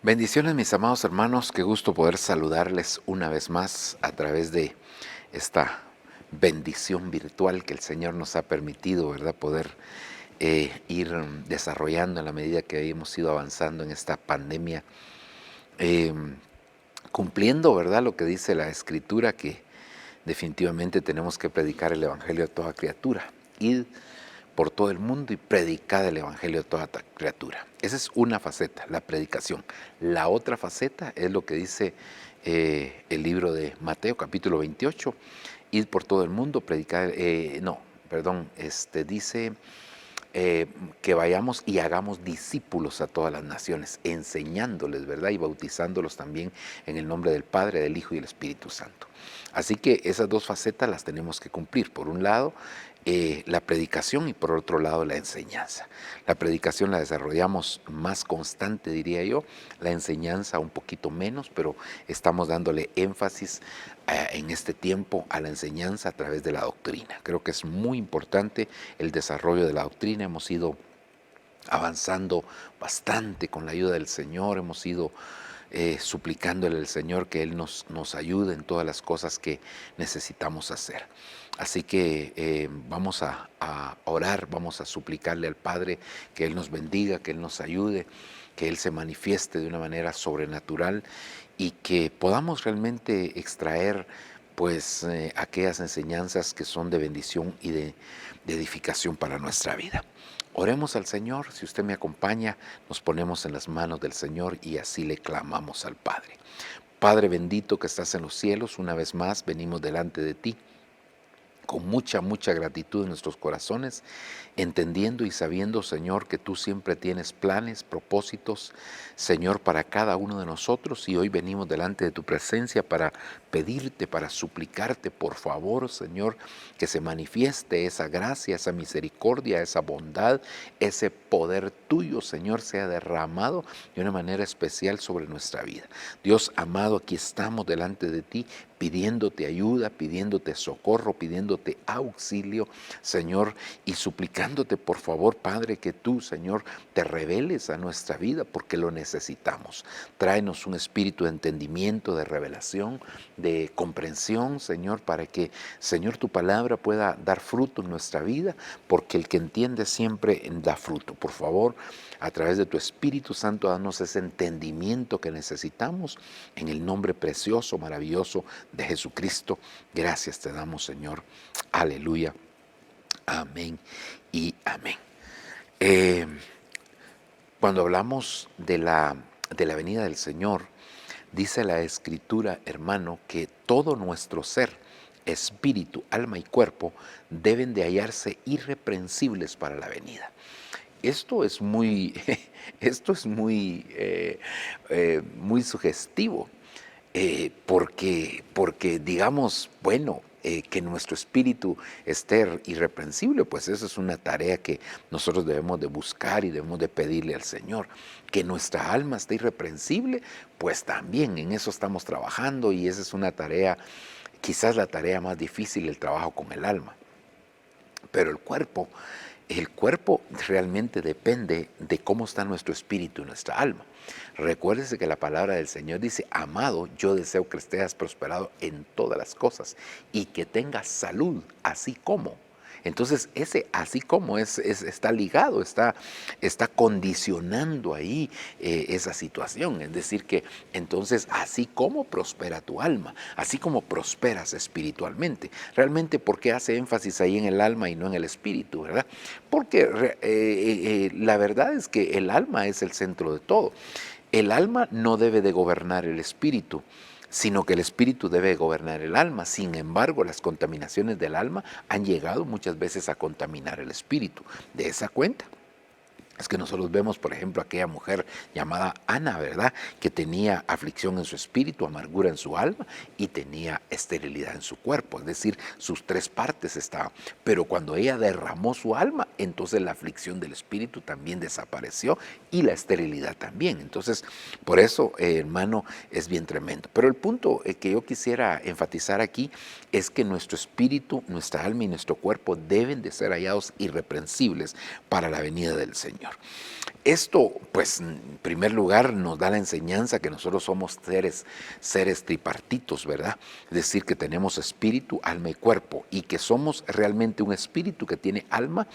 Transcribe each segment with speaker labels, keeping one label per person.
Speaker 1: Bendiciones, mis amados hermanos, qué gusto poder saludarles una vez más a través de esta bendición virtual que el Señor nos ha permitido, ¿verdad? Poder ir desarrollando en la medida que hemos ido avanzando en esta pandemia, eh, cumpliendo, ¿verdad? Lo que dice la Escritura, que definitivamente tenemos que predicar el Evangelio a toda criatura. Id por todo el mundo y predicad el Evangelio a toda criatura. Esa es una faceta, la predicación. La otra faceta es lo que dice el libro de Mateo, capítulo 28. Id por todo el mundo, predicar, dice que vayamos y hagamos discípulos a todas las naciones, enseñándoles, ¿verdad? Y bautizándolos también en el nombre del Padre, del Hijo y del Espíritu Santo. Así que esas dos facetas las tenemos que cumplir. Por un lado, la predicación y por otro lado la enseñanza. La predicación la desarrollamos más constante, diría yo, la enseñanza un poquito menos, pero estamos dándole énfasis en este tiempo a la enseñanza a través de la doctrina. Creo que es muy importante el desarrollo de la doctrina. Hemos ido avanzando bastante con la ayuda del Señor, hemos ido suplicándole al Señor que Él nos ayude en todas las cosas que necesitamos hacer. Así que vamos a orar, vamos a suplicarle al Padre que Él nos bendiga, que Él nos ayude, que Él se manifieste de una manera sobrenatural y que podamos realmente extraer pues aquellas enseñanzas que son de bendición y de edificación para nuestra vida. Oremos al Señor, si usted me acompaña, nos ponemos en las manos del Señor y así le clamamos al Padre. Padre bendito que estás en los cielos, una vez más venimos delante de ti con mucha, mucha gratitud en nuestros corazones, entendiendo y sabiendo, Señor, que tú siempre tienes planes, propósitos, Señor, para cada uno de nosotros, y hoy venimos delante de tu presencia para pedirte, para suplicarte, por favor, Señor, que se manifieste esa gracia, esa misericordia, esa bondad, ese poder tuyo, Señor, sea derramado de una manera especial sobre nuestra vida. Dios amado, aquí estamos delante de ti, pidiéndote ayuda, pidiéndote socorro, pidiéndote auxilio, Señor, y suplicándote, por favor, Padre, que tú, Señor, te reveles a nuestra vida porque lo necesitamos. Tráenos un espíritu de entendimiento, de revelación, de comprensión, Señor, para que, Señor, tu palabra pueda dar fruto en nuestra vida, porque el que entiende siempre da fruto. Por favor, a través de tu Espíritu Santo, danos ese entendimiento que necesitamos en el nombre precioso, maravilloso de Jesucristo. Gracias te damos, Señor. Aleluya. Amén y amén. Cuando hablamos de la venida del Señor, dice la Escritura, hermano, que todo nuestro ser, espíritu, alma y cuerpo, deben de hallarse irreprensibles para la venida. Esto es muy, muy sugestivo, porque digamos, bueno, que nuestro espíritu esté irreprensible, pues eso es una tarea que nosotros debemos de buscar y debemos de pedirle al Señor. Que nuestra alma esté irreprensible, pues también en eso estamos trabajando y esa es una tarea, quizás la tarea más difícil, el trabajo con el alma. Pero el cuerpo realmente depende de cómo está nuestro espíritu y nuestra alma. Recuérdese que la palabra del Señor dice, amado, yo deseo que estés prosperado en todas las cosas y que tengas salud, así como. Entonces, ese así como está ligado, está condicionando ahí esa situación. Es decir, que entonces, así como prospera tu alma, así como prosperas espiritualmente. Realmente, ¿por qué hace énfasis ahí en el alma y no en el espíritu, verdad? Porque la verdad es que el alma es el centro de todo. El alma no debe de gobernar el espíritu, sino que el espíritu debe gobernar el alma. Sin embargo, las contaminaciones del alma han llegado muchas veces a contaminar el espíritu. De esa cuenta es que nosotros vemos, por ejemplo, aquella mujer llamada Ana, ¿verdad? Que tenía aflicción en su espíritu, amargura en su alma y tenía esterilidad en su cuerpo. Es decir, sus tres partes estaban. Pero cuando ella derramó su alma, entonces la aflicción del espíritu también desapareció y la esterilidad también. Entonces, por eso, hermano, es bien tremendo. Pero el punto que yo quisiera enfatizar aquí es que nuestro espíritu, nuestra alma y nuestro cuerpo deben de ser hallados irreprensibles para la venida del Señor. Esto, pues, en primer lugar, nos da la enseñanza que nosotros somos seres tripartitos, ¿verdad? Es decir, que tenemos espíritu, alma y cuerpo, y que somos realmente un espíritu que tiene alma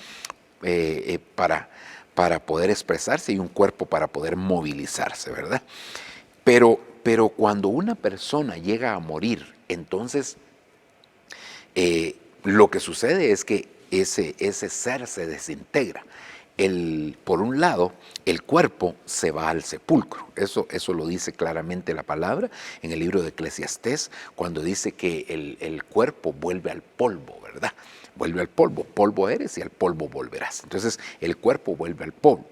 Speaker 1: para poder expresarse y un cuerpo para poder movilizarse, ¿verdad? Pero cuando una persona llega a morir, entonces lo que sucede es que ese ser se desintegra. Por un lado, el cuerpo se va al sepulcro. Eso lo dice claramente la palabra en el libro de Eclesiastés, cuando dice que el cuerpo vuelve al polvo, ¿verdad? Vuelve al polvo. Polvo eres y al polvo volverás. Entonces, el cuerpo vuelve al polvo.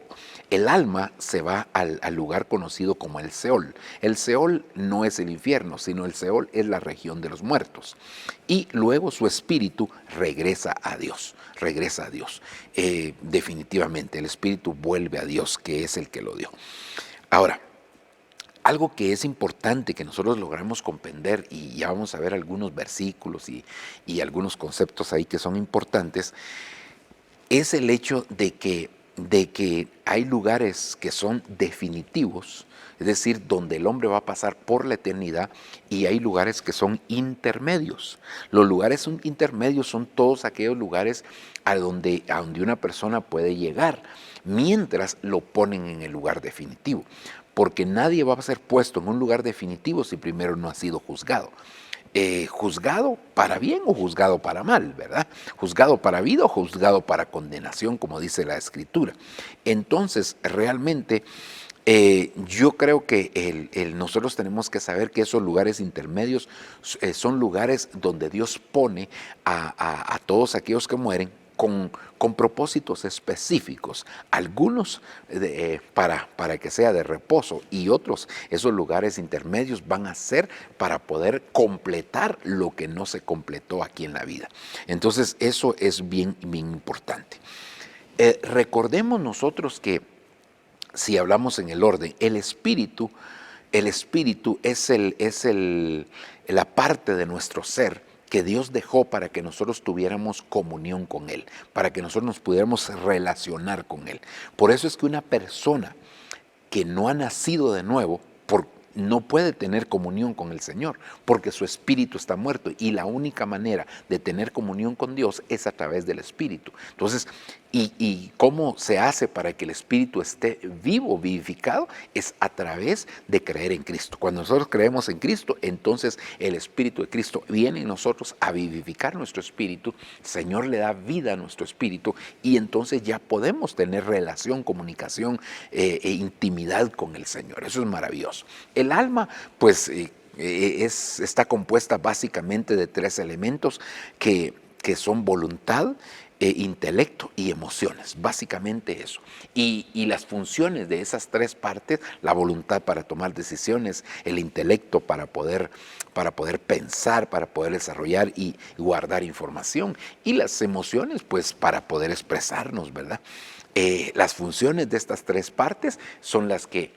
Speaker 1: El alma se va al lugar conocido como el Seol. El Seol no es el infierno, sino el Seol es la región de los muertos. Y luego su espíritu regresa a Dios, regresa a Dios. Definitivamente, el espíritu vuelve a Dios, que es el que lo dio. Ahora, algo que es importante que nosotros logramos comprender, y ya vamos a ver algunos versículos y algunos conceptos ahí que son importantes, es el hecho de que hay lugares que son definitivos, es decir, donde el hombre va a pasar por la eternidad, y hay lugares que son intermedios. Los lugares intermedios son todos aquellos lugares a donde una persona puede llegar, mientras lo ponen en el lugar definitivo. Porque nadie va a ser puesto en un lugar definitivo si primero no ha sido juzgado. Juzgado para bien o juzgado para mal, ¿verdad? Juzgado para vida o juzgado para condenación, como dice la Escritura. Entonces, realmente, yo creo que nosotros tenemos que saber que esos lugares intermedios son lugares donde Dios pone a todos aquellos que mueren con propósitos específicos, algunos para que sea de reposo, y otros, esos lugares intermedios van a ser para poder completar lo que no se completó aquí en la vida. Entonces, eso es bien, bien importante. Recordemos nosotros que si hablamos en el orden, el espíritu es la parte de nuestro ser que Dios dejó para que nosotros tuviéramos comunión con Él, para que nosotros nos pudiéramos relacionar con Él. Por eso es que una persona que no ha nacido de nuevo, no puede tener comunión con el Señor, porque su espíritu está muerto, y la única manera de tener comunión con Dios es a través del espíritu. Entonces, ¿y cómo se hace para que el espíritu esté vivo, vivificado? Es a través de creer en Cristo. Cuando nosotros creemos en Cristo, entonces el espíritu de Cristo viene en nosotros a vivificar nuestro espíritu. El Señor le da vida a nuestro espíritu, y entonces ya podemos tener relación, comunicación e intimidad con el Señor. Eso es maravilloso. El alma, pues, está compuesta básicamente de 3 elementos que son voluntad, intelecto y emociones, básicamente eso. Y las funciones de esas 3 partes, la voluntad para tomar decisiones, el intelecto para poder pensar, para poder desarrollar y guardar información, y las emociones, pues, para poder expresarnos, ¿verdad? Las funciones de estas 3 partes son las que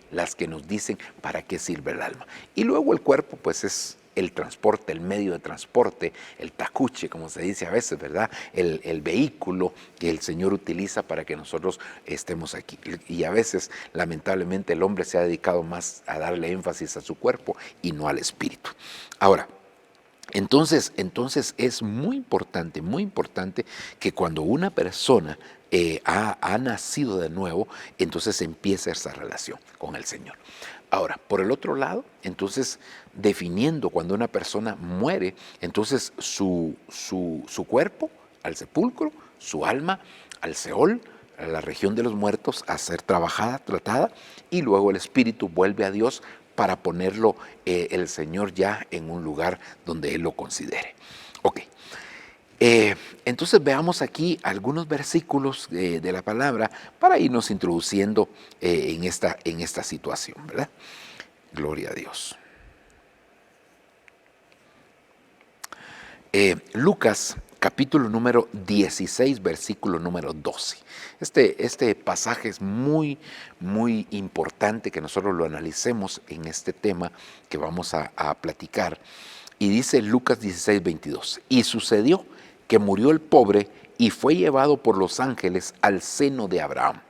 Speaker 1: nos dicen para qué sirve el alma. Y luego el cuerpo, pues, es el transporte, el medio de transporte, el tacuche, como se dice a veces, ¿verdad? El vehículo que el Señor utiliza para que nosotros estemos aquí. Y a veces, lamentablemente, el hombre se ha dedicado más a darle énfasis a su cuerpo y no al espíritu. Ahora, entonces es muy importante que cuando una persona ha nacido de nuevo, entonces empieza esa relación con el Señor. Ahora, por el otro lado, entonces, definiendo cuando una persona muere, entonces su cuerpo al sepulcro, su alma al Seol, a la región de los muertos, a ser trabajada, tratada, y luego el espíritu vuelve a Dios para ponerlo el Señor ya en un lugar donde Él lo considere. Ok. Entonces veamos aquí algunos versículos de la palabra para irnos introduciendo en esta situación, ¿verdad? Gloria a Dios. Lucas capítulo número 16, versículo número 12. Este pasaje es muy, muy importante que nosotros lo analicemos en este tema que vamos a platicar. Y dice Lucas 16, 22. Y sucedió que murió el pobre y fue llevado por los ángeles al seno de Abraham.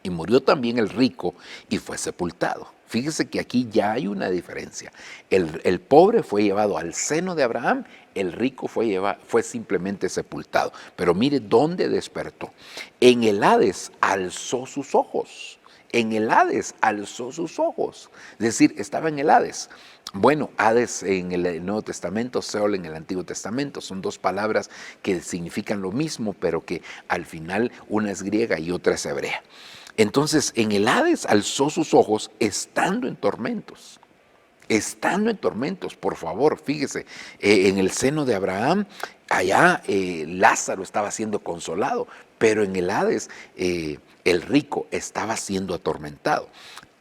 Speaker 1: Y murió también el rico y fue sepultado. Fíjese que aquí ya hay una diferencia. El pobre fue llevado al seno de Abraham, el rico fue simplemente sepultado. Pero mire dónde despertó. En el Hades alzó sus ojos. En el Hades alzó sus ojos. Es decir, estaba en el Hades. Bueno, Hades en el Nuevo Testamento, Seol en el Antiguo Testamento, son dos palabras que significan lo mismo, pero que al final una es griega y otra es hebrea. Entonces, en el Hades alzó sus ojos estando en tormentos. Estando en tormentos, por favor, fíjese, en el seno de Abraham, allá Lázaro estaba siendo consolado, pero en el Hades el rico estaba siendo atormentado.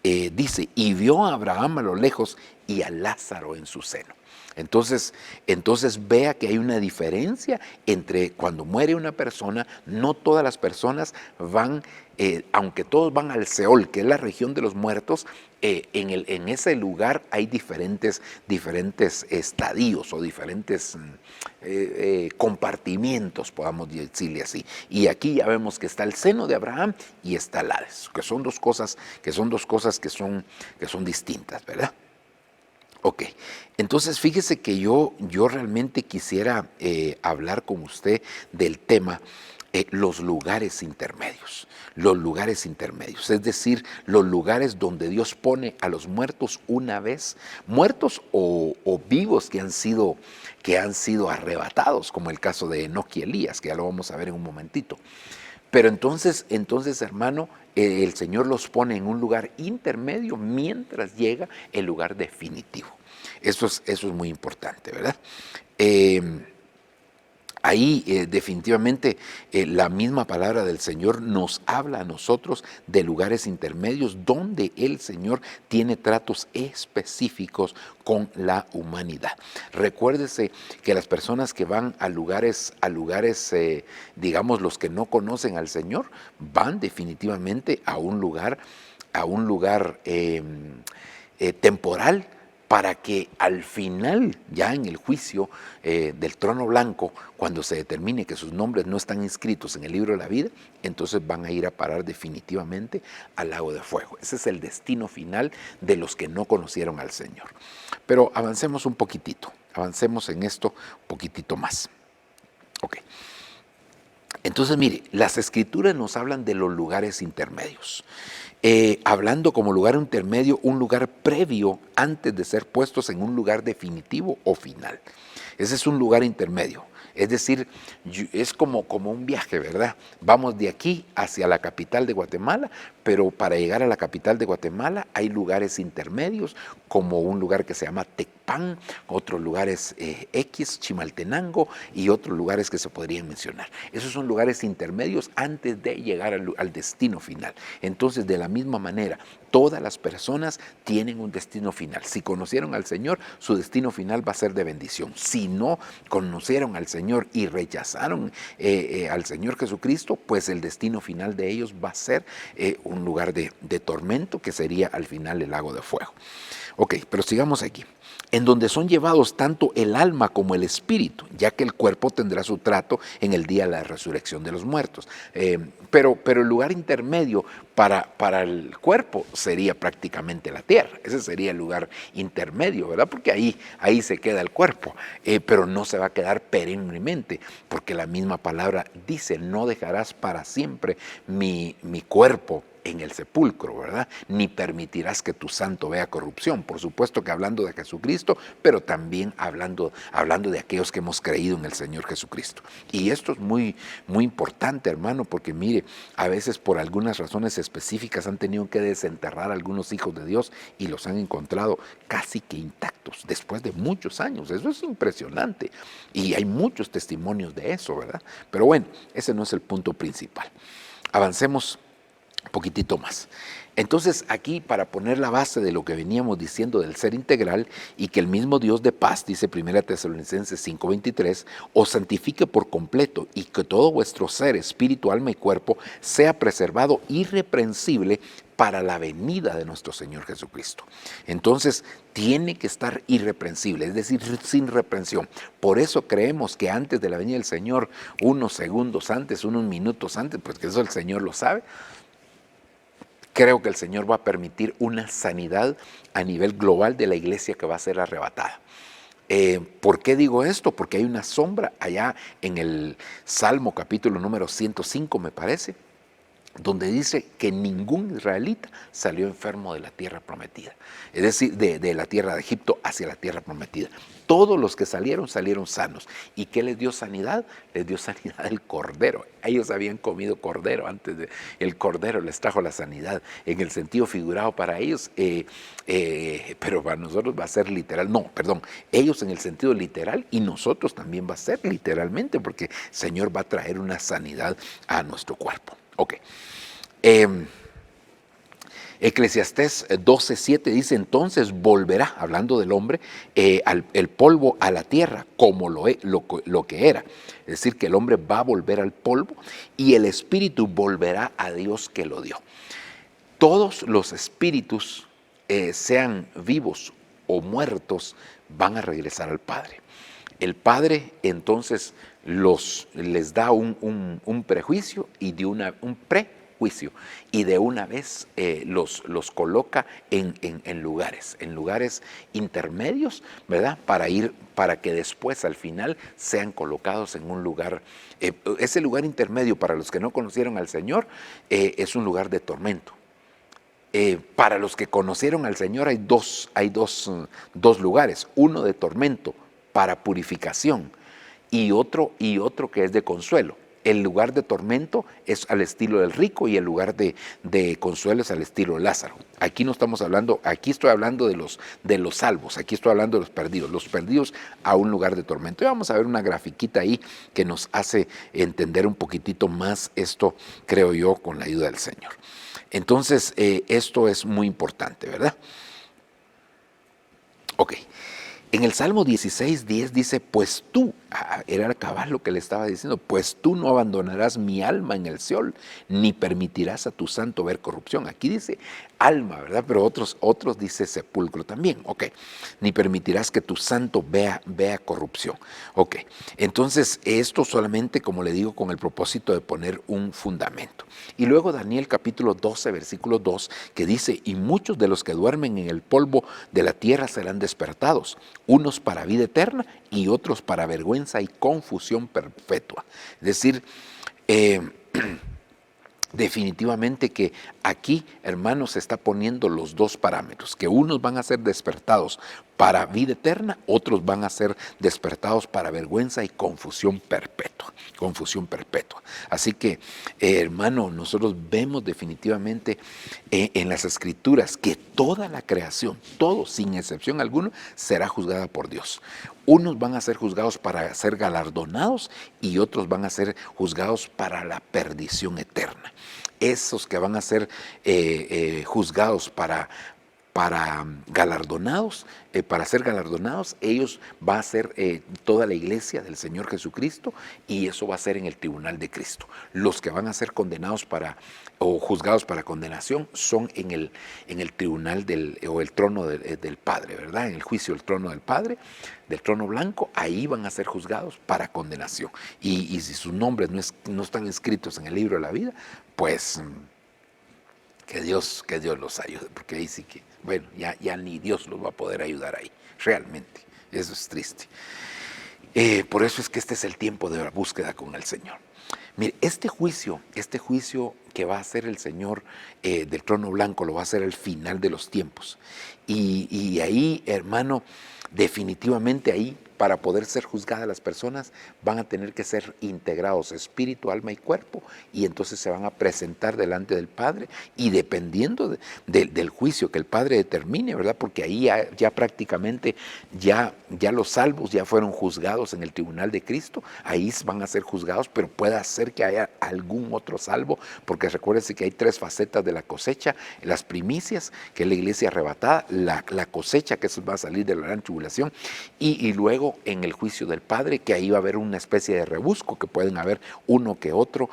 Speaker 1: Dice, y vio a Abraham a lo lejos y a Lázaro en su seno. Entonces vea que hay una diferencia entre cuando muere una persona, no todas las personas van, aunque todos van al Seol, que es la región de los muertos, en ese lugar hay diferentes estadios o diferentes compartimientos, podamos decirle así. Y aquí ya vemos que está el seno de Abraham y está el Hades, que son dos cosas que son distintas, ¿verdad? Ok, entonces fíjese que yo realmente quisiera hablar con usted del tema los lugares intermedios, es decir, los lugares donde Dios pone a los muertos una vez, muertos o vivos que han sido arrebatados, como el caso de Enoc y Elías, que ya lo vamos a ver en un momentito. Pero entonces hermano, el Señor los pone en un lugar intermedio mientras llega el lugar definitivo. Eso es muy importante, ¿verdad? Ahí definitivamente la misma palabra del Señor nos habla a nosotros de lugares intermedios donde el Señor tiene tratos específicos con la humanidad. Recuérdese que las personas que van a lugares digamos los que no conocen al Señor, van definitivamente a un lugar temporal, para que al final, ya en el juicio del trono blanco, cuando se determine que sus nombres no están inscritos en el libro de la vida, entonces van a ir a parar definitivamente al lago de fuego. Ese es el destino final de los que no conocieron al Señor. Pero avancemos un poquitito, avancemos en esto un poquitito más. Ok. Entonces, mire, las escrituras nos hablan de los lugares intermedios. Hablando como lugar intermedio, un lugar previo antes de ser puestos en un lugar definitivo o final. Ese es un lugar intermedio. Es decir, es como un viaje, ¿verdad? Vamos de aquí hacia la capital de Guatemala, pero para llegar a la capital de Guatemala hay lugares intermedios, como un lugar que se llama Tecpan, otros lugares X, Chimaltenango y otros lugares que se podrían mencionar. Esos son lugares intermedios antes de llegar al destino final. Entonces, de la misma manera, todas las personas tienen un destino final. Si conocieron al Señor, su destino final va a ser de bendición. Si no conocieron al Señor y rechazaron al Señor Jesucristo, pues el destino final de ellos va a ser un lugar de tormento, que sería al final el lago de fuego. Ok, pero sigamos aquí. En donde son llevados tanto el alma como el espíritu, ya que el cuerpo tendrá su trato en el día de la resurrección de los muertos. Pero el lugar intermedio para el cuerpo sería prácticamente la tierra. Ese sería el lugar intermedio, ¿verdad? Porque ahí se queda el cuerpo, pero no se va a quedar perennemente, porque la misma palabra dice, no dejarás para siempre mi cuerpo en el sepulcro, ¿verdad? Ni permitirás que tu santo vea corrupción. Por supuesto que hablando de Jesucristo, pero también hablando de aquellos que hemos creído en el Señor Jesucristo. Y esto es muy, muy importante, hermano, porque mire, a veces por algunas razones específicas han tenido que desenterrar a algunos hijos de Dios y los han encontrado casi que intactos después de muchos años. Eso es impresionante. Y hay muchos testimonios de eso, ¿verdad? Pero bueno, ese no es el punto principal. Avancemos un poquitito más. Entonces aquí, para poner la base de lo que veníamos diciendo del ser integral, y que el mismo Dios de paz, dice 1 Tesalonicenses 5:23, os santifique por completo y que todo vuestro ser, espíritu, alma y cuerpo sea preservado irreprensible para la venida de nuestro Señor Jesucristo. Entonces tiene que estar irreprensible, es decir, sin reprensión. Por eso creemos que antes de la venida del Señor, unos segundos antes, unos minutos antes, pues que eso el Señor lo sabe, creo que el Señor va a permitir una sanidad a nivel global de la iglesia que va a ser arrebatada. ¿Por qué digo esto? Porque hay una sombra allá en el Salmo capítulo número 105, me parece, donde dice que ningún israelita salió enfermo de la tierra prometida, es decir, de la tierra de Egipto hacia la tierra prometida. Todos los que salieron sanos. ¿Y qué les dio sanidad? Les dio sanidad el cordero. Ellos habían comido cordero antes el cordero les trajo la sanidad en el sentido figurado para ellos, pero para nosotros va a ser literal. No, perdón, ellos en el sentido literal y nosotros también va a ser literalmente, porque el Señor va a traer una sanidad a nuestro cuerpo. Ok. Eclesiastés 12:7 dice, entonces volverá, hablando del hombre, el polvo a la tierra como lo que era. Es decir, que el hombre va a volver al polvo y el espíritu volverá a Dios que lo dio. Todos los espíritus, sean vivos o muertos, van a regresar al Padre. El Padre entonces les da un prejuicio y de un prejuicio, y de una vez los coloca en lugares intermedios, ¿verdad? Para que después al final sean colocados en un lugar. Ese lugar intermedio, para los que no conocieron al Señor, es un lugar de tormento. Para los que conocieron al Señor hay dos lugares, uno de tormento para purificación y otro que es de consuelo. El lugar de tormento es al estilo del rico y el lugar de consuelo es al estilo de Lázaro. Aquí no estamos hablando, aquí estoy hablando de los salvos, aquí estoy hablando de los perdidos a un lugar de tormento. Y vamos a ver una grafiquita ahí que nos hace entender un poquitito más esto, creo yo, con la ayuda del Señor. Entonces, esto es muy importante, ¿verdad? Ok. En el Salmo 16:10 dice, pues tú, era cabal lo que le estaba diciendo, pues tú no abandonarás mi alma en el Seol, ni permitirás a tu santo ver corrupción. Aquí dice alma, ¿verdad? Pero otros dice sepulcro también, ok. Ni permitirás que tu santo vea corrupción, ok. Entonces, esto solamente, como le digo, con el propósito de poner un fundamento. Y luego Daniel capítulo 12, versículo 2, que dice, y muchos de los que duermen en el polvo de la tierra serán despertados, unos para vida eterna y otros para vergüenza y confusión perpetua. Es decir, definitivamente que aquí, hermanos, se está poniendo los dos parámetros, que unos van a ser despertados para vida eterna, otros van a ser despertados para vergüenza y confusión perpetua. Así que, hermano, nosotros vemos definitivamente en las Escrituras que toda la creación, todo sin excepción alguna, será juzgada por Dios. Unos van a ser juzgados para ser galardonados y otros van a ser juzgados para la perdición eterna. Esos que van a ser juzgados para ser galardonados, ellos va a ser toda la iglesia del Señor Jesucristo, y eso va a ser en el tribunal de Cristo. Los que van a ser condenados o juzgados para condenación son en el tribunal o el trono del Padre, ¿verdad? En el juicio del trono del Padre, del trono blanco, ahí van a ser juzgados para condenación. Y si sus nombres no están escritos en el libro de la vida, pues que Dios los ayude, porque ahí sí que, bueno, ya ni Dios los va a poder ayudar ahí, realmente. Eso es triste. Por eso es que este es el tiempo de la búsqueda con el Señor. Mire, este juicio que va a hacer el Señor del trono blanco, lo va a hacer al final de los tiempos. Y ahí, hermano, definitivamente ahí para poder ser juzgadas las personas, van a tener que ser integrados espíritu, alma y cuerpo, y entonces se van a presentar delante del Padre, y dependiendo del juicio que el Padre determine, ¿verdad? Porque ahí ya prácticamente ya los salvos ya fueron juzgados en el tribunal de Cristo, ahí van a ser juzgados, pero puede ser que haya algún otro salvo, porque recuérdense que hay tres facetas de la cosecha: las primicias, que es la iglesia arrebatada; la cosecha, que eso va a salir de la gran tribulación, y luego en el juicio del Padre, que ahí va a haber una especie de rebusco, que pueden haber uno que otro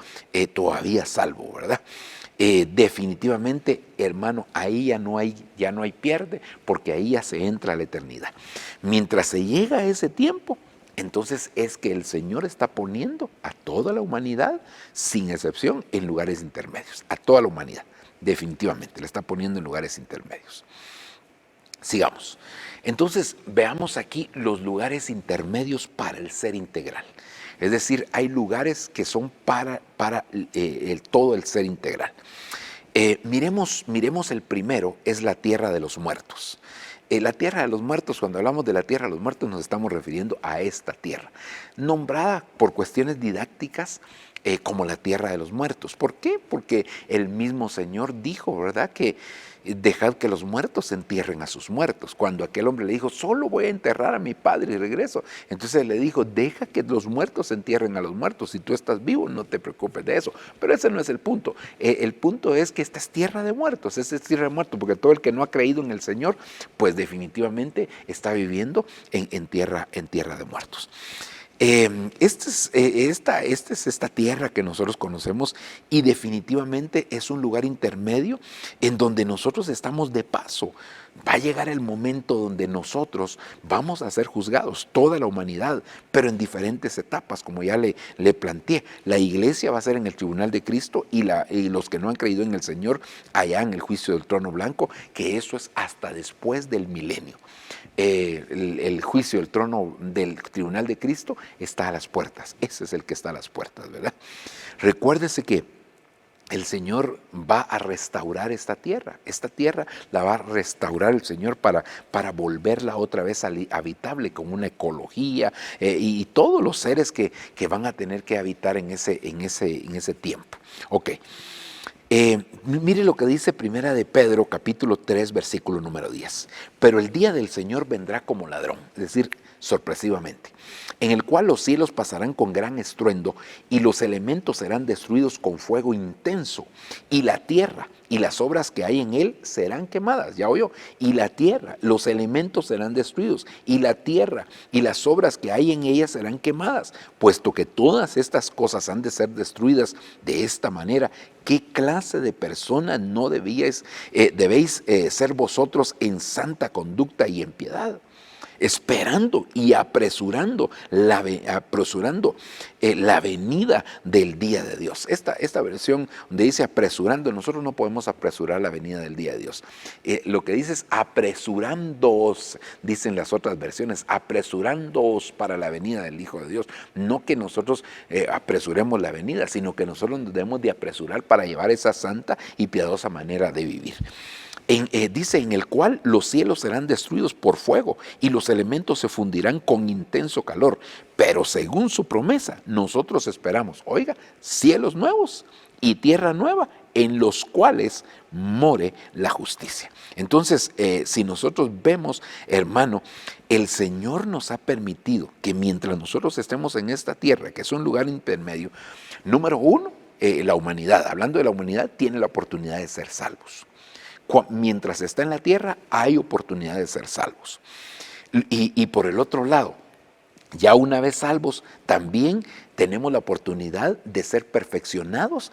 Speaker 1: todavía salvo, ¿verdad? Definitivamente, hermano, ahí ya no hay pierde, porque ahí ya se entra a la eternidad. Mientras se llega a ese tiempo, entonces es que el Señor está poniendo a toda la humanidad, sin excepción, en lugares intermedios, a toda la humanidad, definitivamente, la está poniendo en lugares intermedios. Sigamos. Entonces, veamos aquí los lugares intermedios para el ser integral. Es decir, hay lugares que son para todo el ser integral. Miremos el primero, es la tierra de los muertos. La tierra de los muertos, cuando hablamos de la tierra de los muertos, nos estamos refiriendo a esta tierra, nombrada por cuestiones didácticas como la tierra de los muertos. ¿Por qué? Porque el mismo Señor dijo, ¿verdad?, que dejad que los muertos entierren a sus muertos. Cuando aquel hombre le dijo, solo voy a enterrar a mi padre y regreso, entonces le dijo, deja que los muertos entierren a los muertos. Si tú estás vivo, no te preocupes de eso. Pero ese no es el punto. El punto es que esta es tierra de muertos, esta es tierra de muertos, porque todo el que no ha creído en el Señor, pues definitivamente está viviendo en tierra de muertos. Esta es esta tierra que nosotros conocemos, y definitivamente es un lugar intermedio en donde nosotros estamos de paso. Va a llegar el momento donde nosotros vamos a ser juzgados, toda la humanidad, pero en diferentes etapas, como ya le planteé. La iglesia va a ser en el tribunal de Cristo, y los que no han creído en el Señor allá en el juicio del trono blanco, que eso es hasta después del milenio. El juicio del trono del tribunal de Cristo está a las puertas. Ese es el que está a las puertas, ¿verdad? Recuérdese que el Señor va a restaurar esta tierra. Esta tierra la va a restaurar el Señor para volverla otra vez habitable, con una ecología y todos los seres que van a tener que habitar en ese tiempo. Ok. Mire lo que dice Primera de Pedro, capítulo 3, versículo número 10. Pero el día del Señor vendrá como ladrón, es decir, sorpresivamente, en el cual los cielos pasarán con gran estruendo, y los elementos serán destruidos con fuego intenso, y la tierra y las obras que hay en él serán quemadas. Ya oyó, y la tierra, los elementos serán destruidos, y la tierra y las obras que hay en ella serán quemadas. Puesto que todas estas cosas han de ser destruidas de esta manera, ¿qué clase de persona no debéis ser vosotros en santa conducta y en piedad? Esperando y apresurando la venida del día de Dios. Esta versión donde dice apresurando, nosotros no podemos apresurar la venida del día de Dios. Lo que dice es apresurándoos, dicen las otras versiones, apresurándoos para la venida del Hijo de Dios. No que nosotros apresuremos la venida, sino que nosotros nos debemos de apresurar para llevar esa santa y piadosa manera de vivir. Dice, en el cual los cielos serán destruidos por fuego, y los elementos se fundirán con intenso calor. Pero según su promesa, nosotros esperamos, oiga, cielos nuevos y tierra nueva, en los cuales more la justicia. Entonces, si nosotros vemos, hermano, el Señor nos ha permitido que mientras nosotros estemos en esta tierra, que es un lugar intermedio, número uno, la humanidad, hablando de la humanidad, tiene la oportunidad de ser salvos. Mientras está en la tierra, hay oportunidad de ser salvos. Y por el otro lado, ya una vez salvos, también tenemos la oportunidad de ser perfeccionados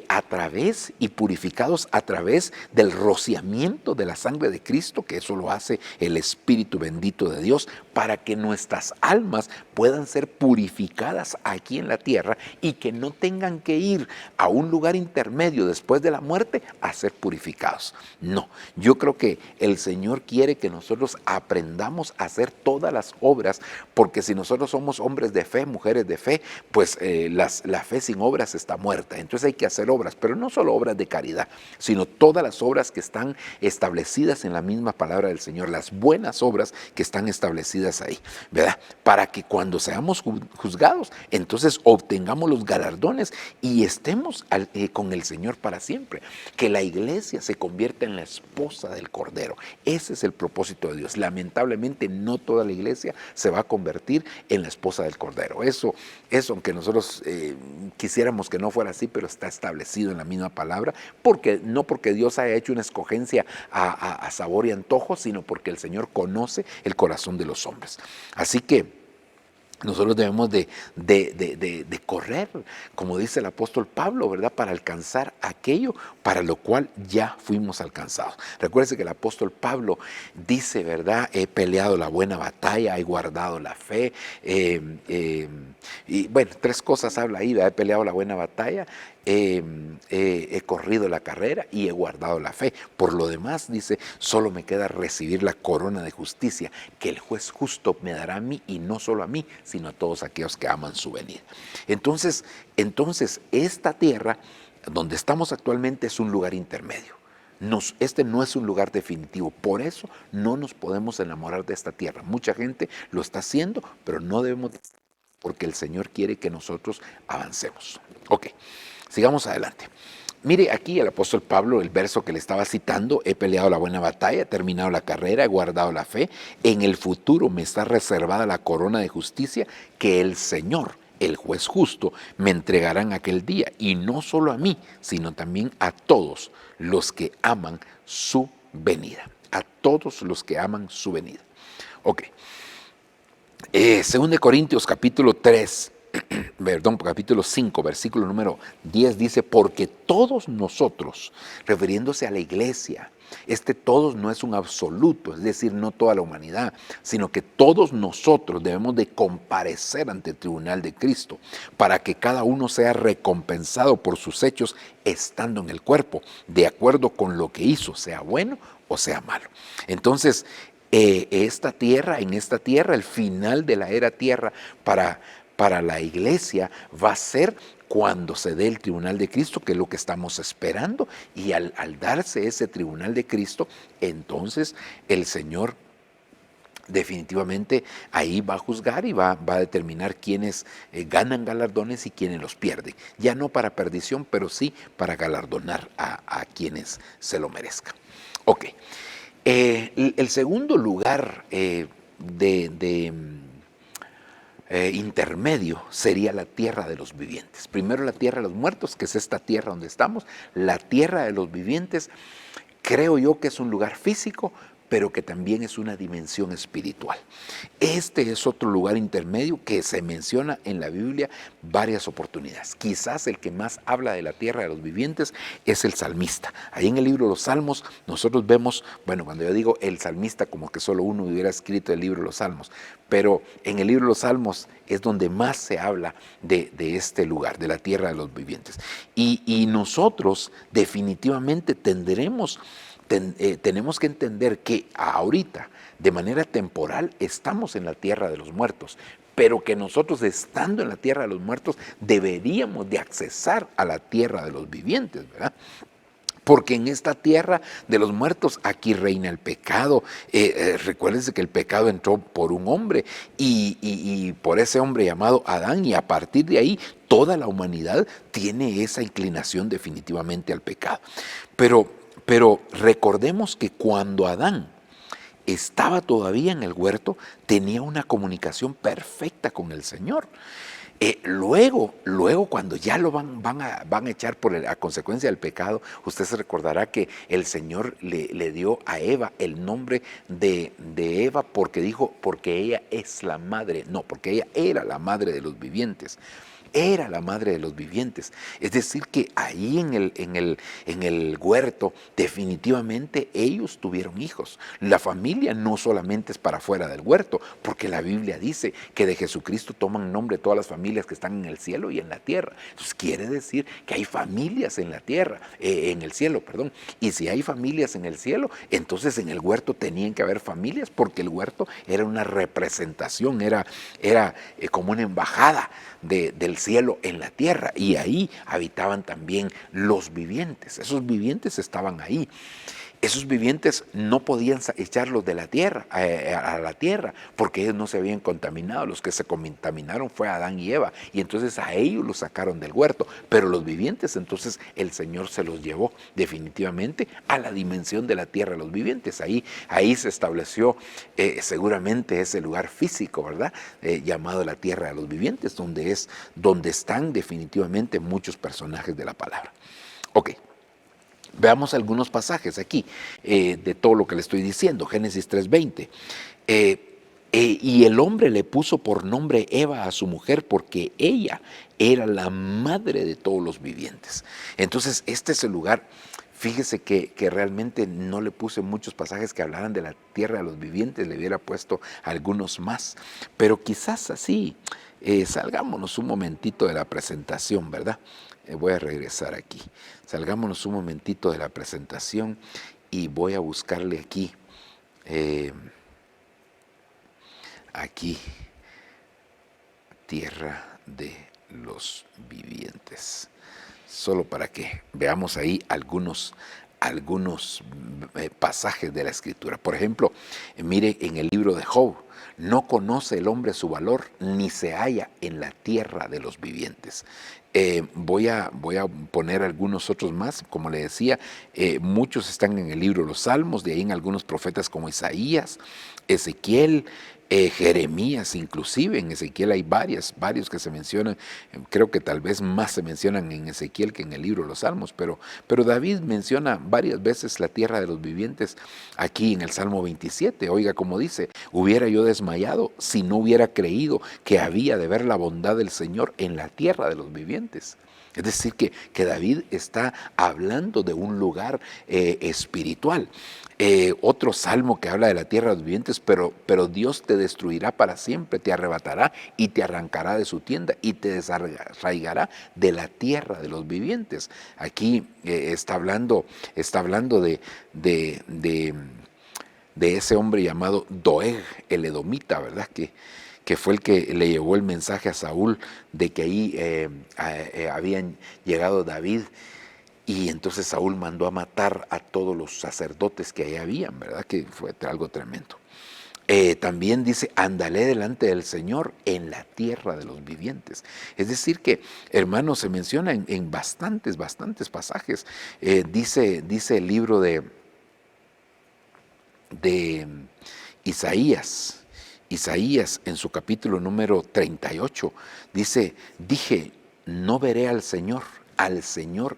Speaker 1: a través y purificados a través del rociamiento de la sangre de Cristo, que eso lo hace el Espíritu bendito de Dios, para que nuestras almas puedan ser purificadas aquí en la tierra y que no tengan que ir a un lugar intermedio después de la muerte a ser purificados. No, yo creo que el Señor quiere que nosotros aprendamos a hacer todas las obras, porque si nosotros somos hombres de fe, mujeres de fe, pues la fe sin obras está muerta. Entonces hay que hacer obras, pero no solo obras de caridad, sino todas las obras que están establecidas en la misma palabra del Señor, las buenas obras que están establecidas ahí, ¿verdad? Para que cuando seamos juzgados, entonces obtengamos los galardones y estemos con el Señor para siempre. Que la iglesia se convierta en la esposa del Cordero. Ese es el propósito de Dios. Lamentablemente no toda la iglesia se va a convertir en la esposa del Cordero. Eso aunque nosotros quisiéramos que no fuera así, pero está establecido en la misma palabra, no porque Dios haya hecho una escogencia a sabor y antojo, sino porque el Señor conoce el corazón de los hombres. Así que nosotros debemos de correr, como dice el apóstol Pablo, ¿verdad? Para alcanzar aquello para lo cual ya fuimos alcanzados. Recuérdense que el apóstol Pablo dice, ¿verdad? He peleado la buena batalla, he guardado la fe. Y bueno, 3 cosas habla ahí, ¿verdad? He peleado la buena batalla, he corrido la carrera y he guardado la fe. Por lo demás, dice, solo me queda recibir la corona de justicia que el juez justo me dará a mí, y no solo a mí, sino a todos aquellos que aman su venida. Entonces esta tierra donde estamos actualmente es un lugar intermedio. Este no es un lugar definitivo, por eso no nos podemos enamorar de esta tierra. Mucha gente lo está haciendo, pero no debemos, porque el Señor quiere que nosotros avancemos. Ok, sigamos adelante. Mire aquí el apóstol Pablo, el verso que le estaba citando: he peleado la buena batalla, he terminado la carrera, he guardado la fe. En el futuro me está reservada la corona de justicia que el Señor, el juez justo, me entregará en aquel día. Y no solo a mí, sino también a todos los que aman su venida. A todos los que aman su venida. Ok. 2 Corintios capítulo 3. Capítulo 5, versículo número 10 dice: porque todos nosotros, refiriéndose a la iglesia, todos no es un absoluto, es decir, no toda la humanidad, sino que todos nosotros debemos de comparecer ante el tribunal de Cristo, para que cada uno sea recompensado por sus hechos estando en el cuerpo, de acuerdo con lo que hizo, sea bueno o sea malo. Entonces, en esta tierra, el final de la era tierra para la iglesia va a ser cuando se dé el tribunal de Cristo, que es lo que estamos esperando. Y al darse ese tribunal de Cristo, entonces el Señor definitivamente ahí va a juzgar y va a determinar quiénes ganan galardones y quiénes los pierden. Ya no para perdición, pero sí para galardonar a quienes se lo merezcan. Ok. El segundo lugar intermedio sería la tierra de los vivientes. Primero la tierra de los muertos, que es esta tierra donde estamos. La tierra de los vivientes, creo yo que es un lugar físico, pero que también es una dimensión espiritual. Este es otro lugar intermedio que se menciona en la Biblia varias oportunidades. Quizás el que más habla de la tierra de los vivientes es el salmista. Ahí en el libro de los Salmos nosotros vemos, cuando yo digo el salmista, como que solo uno hubiera escrito el libro de los Salmos, pero en el libro de los Salmos es donde más se habla de este lugar, de la tierra de los vivientes. Y nosotros definitivamente tenemos que entender que ahorita, de manera temporal, estamos en la tierra de los muertos, pero que nosotros, estando en la tierra de los muertos, deberíamos de accesar a la tierra de los vivientes, ¿verdad? Porque en esta tierra de los muertos, aquí reina el pecado. Recuérdense que el pecado entró por un hombre y por ese hombre llamado Adán, y a partir de ahí toda la humanidad tiene esa inclinación definitivamente al pecado. Pero recordemos que cuando Adán estaba todavía en el huerto, tenía una comunicación perfecta con el Señor. Luego, cuando ya lo van a echar a consecuencia del pecado, usted se recordará que el Señor le dio a Eva el nombre de Eva, porque dijo, porque ella es la madre, no, porque ella era la madre de los vivientes. Era la madre de los vivientes. Es decir, que ahí en el huerto definitivamente ellos tuvieron hijos. La familia no solamente es para fuera del huerto, porque la Biblia dice que de Jesucristo toman nombre todas las familias familias que están en el cielo y en la tierra. Entonces quiere decir que hay familias en la tierra, en el cielo, perdón. Y si hay familias en el cielo, entonces en el huerto tenían que haber familias, porque el huerto era una representación, era como una embajada del cielo en la tierra. Y ahí habitaban también los vivientes. Esos vivientes estaban ahí. Esos vivientes no podían echarlos de la tierra a la tierra, porque ellos no se habían contaminado. Los que se contaminaron fue Adán y Eva, y entonces a ellos los sacaron del huerto. Pero los vivientes, entonces el Señor se los llevó definitivamente a la dimensión de la tierra, los vivientes. Ahí se estableció seguramente ese lugar físico, ¿verdad? Llamado la tierra de los vivientes, donde están definitivamente muchos personajes de la palabra. Ok. Veamos algunos pasajes aquí de todo lo que le estoy diciendo. Génesis 3:20. Y el hombre le puso por nombre Eva a su mujer porque ella era la madre de todos los vivientes. Entonces, este es el lugar. Fíjese que realmente no le puse muchos pasajes que hablaran de la tierra de los vivientes, le hubiera puesto algunos más. Pero quizás así, salgámonos un momentito de la presentación, ¿verdad? Voy a regresar aquí. Salgámonos un momentito de la presentación y voy a buscarle aquí, tierra de los vivientes. Solo para que veamos ahí algunos pasajes de la Escritura. Por ejemplo, mire en el libro de Job, no conoce el hombre su valor, ni se halla en la tierra de los vivientes. Voy a poner algunos otros más, como le decía, muchos están en el libro de los Salmos, de ahí en algunos profetas como Isaías, Ezequiel, Jeremías, inclusive en Ezequiel hay varios que se mencionan. Creo que tal vez más se mencionan en Ezequiel que en el libro de los Salmos, pero David menciona varias veces la tierra de los vivientes aquí en el Salmo 27. Oiga cómo dice: hubiera yo desmayado si no hubiera creído que había de ver la bondad del Señor en la tierra de los vivientes. Es decir, que David está hablando de un lugar espiritual. Otro salmo que habla de la tierra de los vivientes, pero Dios te destruirá para siempre, te arrebatará y te arrancará de su tienda y te desarraigará de la tierra de los vivientes. Aquí está hablando de ese hombre llamado Doeg, el edomita, ¿verdad? Que fue el que le llevó el mensaje a Saúl de que ahí habían llegado David. Y entonces Saúl mandó a matar a todos los sacerdotes que ahí habían, ¿verdad? Que fue algo tremendo. También dice: andalé delante del Señor en la tierra de los vivientes. Es decir que, hermanos, se menciona en bastantes pasajes. Dice el libro de Isaías en su capítulo número 38, dije, no veré al Señor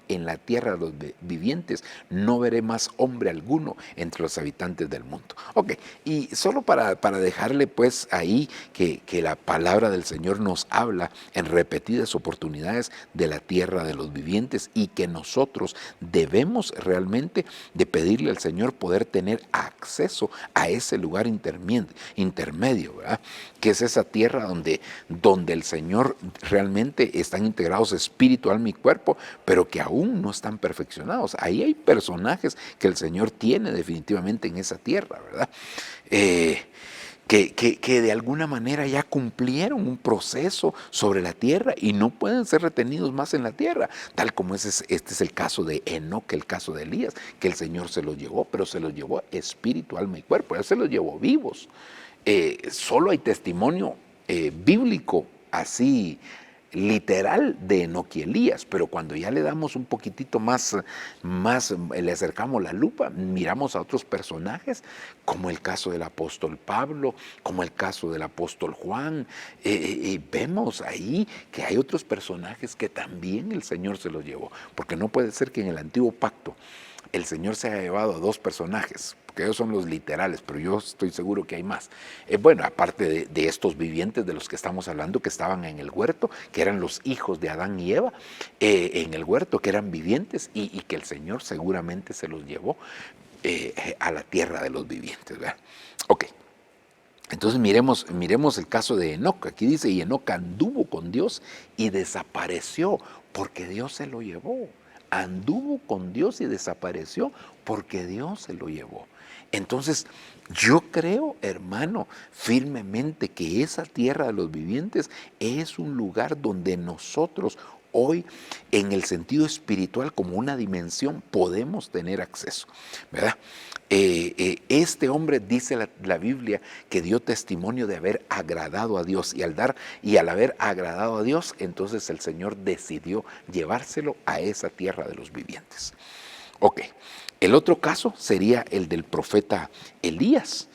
Speaker 1: en la tierra de los vivientes, no veré más hombre alguno entre los habitantes del mundo. Ok, y solo para dejarle pues ahí que la palabra del Señor nos habla en repetidas oportunidades de la tierra de los vivientes, y que nosotros debemos realmente de pedirle al Señor poder tener acceso a ese lugar intermedio, ¿verdad? Que es esa tierra donde el Señor realmente están integrados espíritu, alma y cuerpo, pero que aún no están perfeccionados. Ahí hay personajes que el Señor tiene definitivamente en esa tierra, ¿verdad? Que de alguna manera ya cumplieron un proceso sobre la tierra y no pueden ser retenidos más en la tierra, tal como este es el caso de Enoc, el caso de Elías, que el Señor se los llevó, pero se los llevó espíritu, alma y cuerpo. Él se los llevó vivos. Solo hay testimonio bíblico así literal de Enoc y Elías, pero cuando ya le damos un poquitito más, le acercamos la lupa, miramos a otros personajes, como el caso del apóstol Pablo, como el caso del apóstol Juan, y vemos ahí que hay otros personajes que también el Señor se los llevó, porque no puede ser que en el antiguo pacto el Señor se haya llevado a dos personajes, porque ellos son los literales, pero yo estoy seguro que hay más. Bueno, aparte de estos vivientes de los que estamos hablando, que estaban en el huerto, que eran los hijos de Adán y Eva, en el huerto, que eran vivientes, y que el Señor seguramente se los llevó a la tierra de los vivientes, ¿verdad? Ok. Entonces miremos el caso de Enoc. Aquí dice, y Enoc anduvo con Dios y desapareció porque Dios se lo llevó. Anduvo con Dios y desapareció porque Dios se lo llevó. Entonces, yo creo, hermano, firmemente que esa tierra de los vivientes es un lugar donde nosotros hoy, en el sentido espiritual, como una dimensión, podemos tener acceso, ¿verdad? Este hombre, dice la Biblia, que dio testimonio de haber agradado a Dios, y al haber agradado a Dios, entonces el Señor decidió llevárselo a esa tierra de los vivientes. Ok, el otro caso sería el del profeta Elías.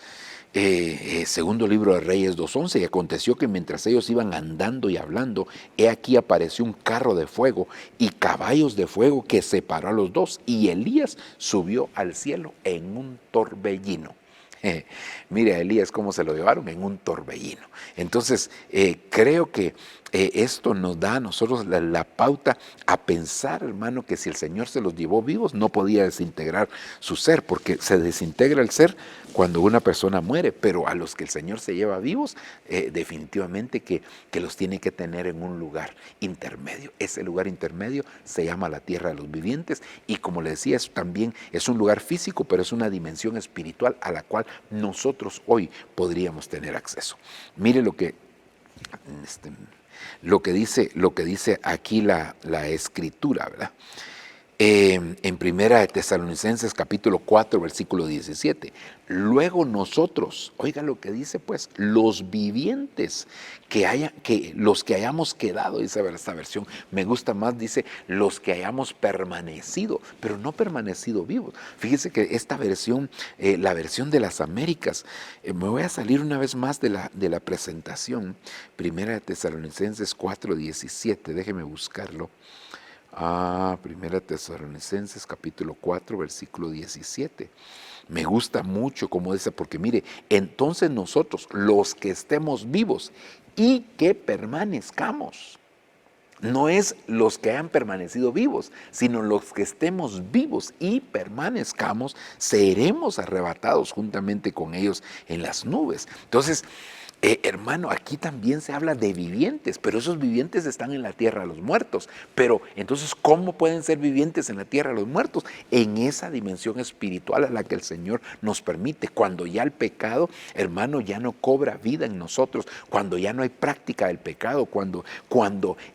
Speaker 1: Segundo libro de Reyes 2:11, y aconteció que mientras ellos iban andando y hablando, he aquí apareció un carro de fuego y caballos de fuego que separó a los dos, y Elías subió al cielo en un torbellino. Mire a Elías cómo se lo llevaron en un torbellino. Entonces, creo que esto nos da a nosotros la pauta a pensar, hermano, que si el Señor se los llevó vivos, no podía desintegrar su ser, porque se desintegra el ser cuando una persona muere, pero a los que el Señor se lleva vivos, definitivamente que los tiene que tener en un lugar intermedio. Ese lugar intermedio se llama la tierra de los vivientes, y como le decía, también es un lugar físico, pero es una dimensión espiritual a la cual nosotros hoy podríamos tener acceso. Mire lo que dice aquí la Escritura, ¿verdad? En Primera de Tesalonicenses capítulo 4, versículo 17. Luego nosotros, oiga lo que dice pues, los vivientes, los que hayamos quedado, dice esta versión, me gusta más, dice, los que hayamos permanecido, pero no permanecido vivos. Fíjese que esta versión, la versión de las Américas, me voy a salir una vez más de la presentación, Primera de Tesalonicenses 4, 17, déjeme buscarlo. Primera Tesalonicenses capítulo 4 versículo 17. Me gusta mucho como dice, porque mire, entonces nosotros, los que estemos vivos y que permanezcamos, no es los que hayan permanecido vivos, sino los que estemos vivos y permanezcamos, seremos arrebatados juntamente con ellos en las nubes. Entonces, hermano, aquí también se habla de vivientes, pero esos vivientes están en la tierra de los muertos. Pero entonces, ¿cómo pueden ser vivientes en la tierra de los muertos? En esa dimensión espiritual a la que el Señor nos permite. Cuando ya el pecado, hermano, ya no cobra vida en nosotros, cuando ya no hay práctica del pecado, cuando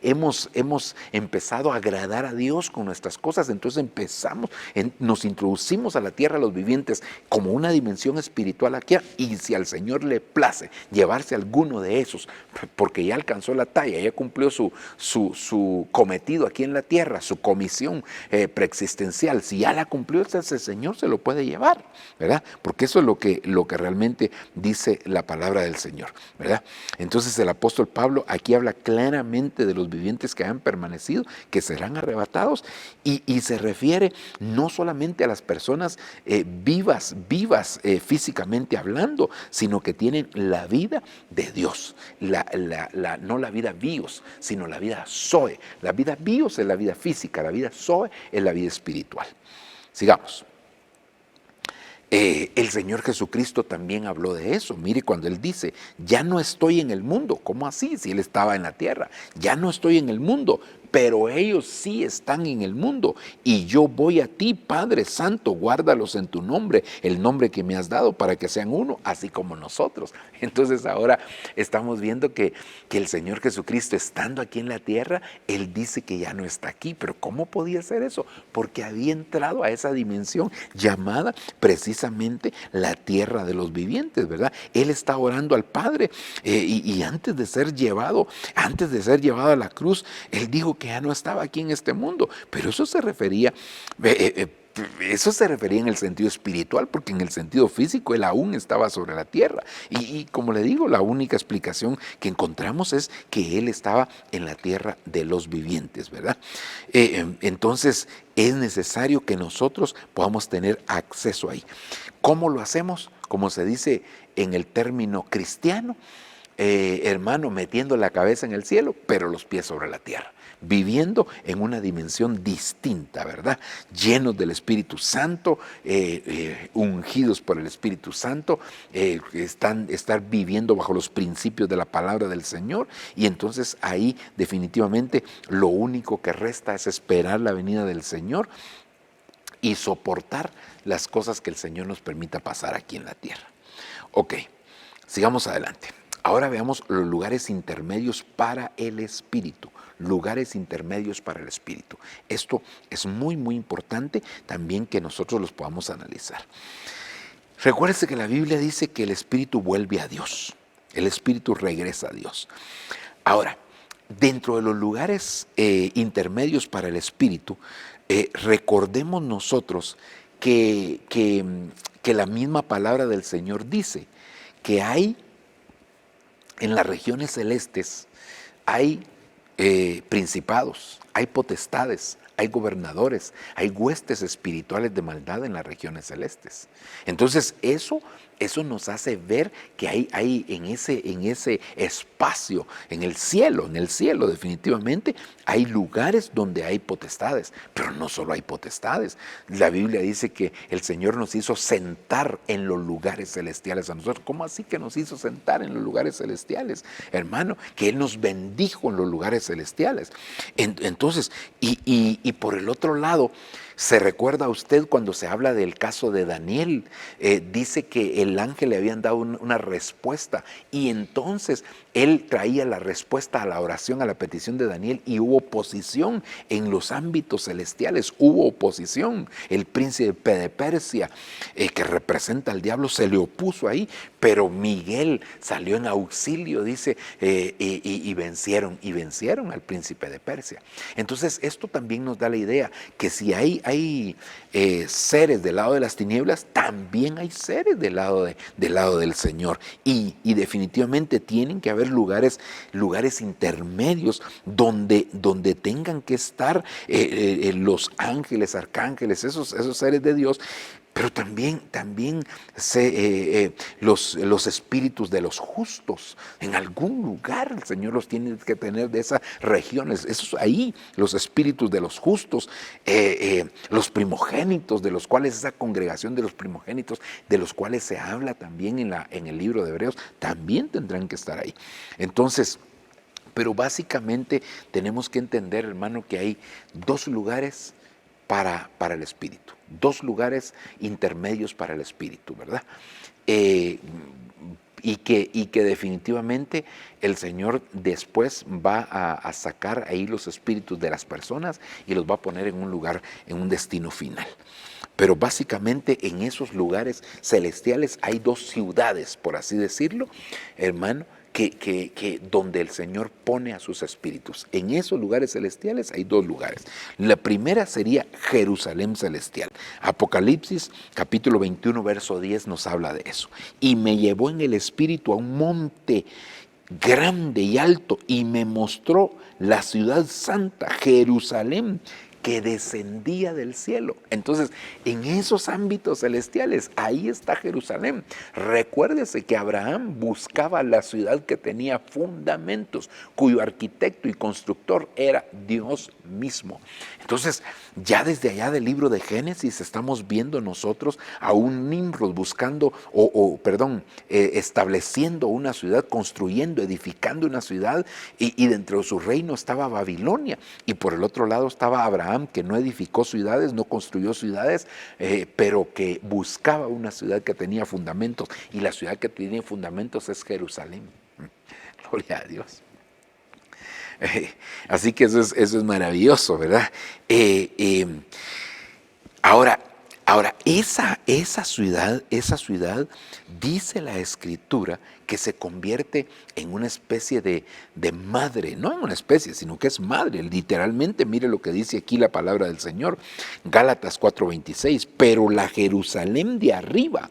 Speaker 1: hemos empezado a agradar a Dios con nuestras cosas, entonces nos introducimos a la tierra de los vivientes como una dimensión espiritual aquí, y si al Señor le place llevarse alguno de esos, porque ya alcanzó la talla, ya cumplió su cometido aquí en la tierra, su comisión preexistencial, si ya la cumplió, entonces el Señor se lo puede llevar, ¿verdad? Porque eso es lo que realmente dice la palabra del Señor, ¿verdad? Entonces el apóstol Pablo aquí habla claramente de los vivientes que han permanecido, que serán arrebatados, y se refiere no solamente a las personas vivas físicamente hablando, sino que tienen la vida de Dios, no la vida bios, sino la vida zoe. La vida bios es la vida física, la vida zoe es la vida espiritual. Sigamos. El Señor Jesucristo también habló de eso. Mire, cuando Él dice, ya no estoy en el mundo. ¿Cómo así? Si Él estaba en la tierra. Ya no estoy en el mundo, pero ellos sí están en el mundo. Y yo voy a ti, Padre Santo, guárdalos en tu nombre, el nombre que me has dado, para que sean uno, así como nosotros. Entonces ahora estamos viendo que el Señor Jesucristo, estando aquí en la tierra, Él dice que ya no está aquí. Pero ¿cómo podía ser eso? Porque había entrado a esa dimensión llamada precisamente la tierra de los vivientes, ¿verdad? Él está orando al Padre, y antes de ser llevado a la cruz, Él dijo que ya no estaba aquí en este mundo, pero eso se refería en el sentido espiritual, porque en el sentido físico Él aún estaba sobre la tierra. Y como le digo, la única explicación que encontramos es que Él estaba en la tierra de los vivientes, ¿verdad? Entonces es necesario que nosotros podamos tener acceso ahí. ¿Cómo lo hacemos? Como se dice en el término cristiano, hermano, metiendo la cabeza en el cielo, pero los pies sobre la tierra, viviendo en una dimensión distinta, ¿verdad? Llenos del Espíritu Santo, ungidos por el Espíritu Santo, estar viviendo bajo los principios de la palabra del Señor, y entonces ahí definitivamente lo único que resta es esperar la venida del Señor y soportar las cosas que el Señor nos permita pasar aquí en la tierra. Ok, sigamos adelante. Ahora veamos los lugares intermedios para el Espíritu. Lugares intermedios para el Espíritu. Esto es muy, muy importante también que nosotros los podamos analizar. Recuérdese que la Biblia dice que el Espíritu vuelve a Dios. El Espíritu regresa a Dios. Ahora, dentro de los lugares intermedios para el Espíritu, recordemos nosotros que la misma palabra del Señor dice que hay en las regiones celestes, hay principados, hay potestades, hay gobernadores, hay huestes espirituales de maldad en las regiones celestes. Entonces eso nos hace ver que hay en ese espacio, en el cielo definitivamente, hay lugares donde hay potestades, pero no solo hay potestades. La Biblia dice que el Señor nos hizo sentar en los lugares celestiales a nosotros. ¿Cómo así que nos hizo sentar en los lugares celestiales? Hermano, que Él nos bendijo en los lugares celestiales. Entonces, y por el otro lado, ¿se recuerda usted cuando se habla del caso de Daniel? Dice que el ángel le habían dado una respuesta y entonces él traía la respuesta a la oración, a la petición de Daniel, y hubo oposición en los ámbitos celestiales, hubo oposición. El príncipe de Persia, que representa al diablo, se le opuso ahí, pero Miguel salió en auxilio, dice, y vencieron al príncipe de Persia. Entonces esto también nos da la idea que si hay seres del lado de las tinieblas, también hay seres del lado del Señor, y definitivamente tienen que haber lugares intermedios donde tengan que estar los ángeles, arcángeles, esos seres de Dios. Pero también los espíritus de los justos, en algún lugar el Señor los tiene que tener de esas regiones. Esos ahí, los espíritus de los justos, los primogénitos, de los cuales esa congregación de los primogénitos, de los cuales se habla también en el libro de Hebreos, también tendrán que estar ahí. Entonces, pero básicamente tenemos que entender, hermano, que hay dos lugares para el Espíritu, dos lugares intermedios para el Espíritu, ¿verdad? Y que definitivamente el Señor después va a sacar ahí los espíritus de las personas y los va a poner en un lugar, en un destino final. Pero básicamente en esos lugares celestiales hay dos ciudades, por así decirlo, hermano, que donde el Señor pone a sus espíritus. En esos lugares celestiales hay dos lugares. La primera sería Jerusalén celestial. Apocalipsis capítulo 21 verso 10 nos habla de eso. Y me llevó en el espíritu a un monte grande y alto y me mostró la ciudad santa, Jerusalén, que descendía del cielo. Entonces, en esos ámbitos celestiales, ahí está Jerusalén. Recuérdese que Abraham buscaba la ciudad que tenía fundamentos, cuyo arquitecto y constructor era Dios mismo. Entonces, ya desde allá del libro de Génesis estamos viendo nosotros a un Nimrod buscando, estableciendo una ciudad, construyendo, edificando una ciudad, y dentro de su reino estaba Babilonia, y por el otro lado estaba Abraham, que no edificó ciudades, no construyó ciudades, pero que buscaba una ciudad que tenía fundamentos, y la ciudad que tiene fundamentos es Jerusalén. Gloria a Dios. Así que eso es maravilloso, ¿verdad? Ahora, esa ciudad, dice la Escritura, que se convierte en una especie de madre, no en una especie, sino que es madre, literalmente. Mire lo que dice aquí la palabra del Señor, Gálatas 4:26, pero la Jerusalén de arriba,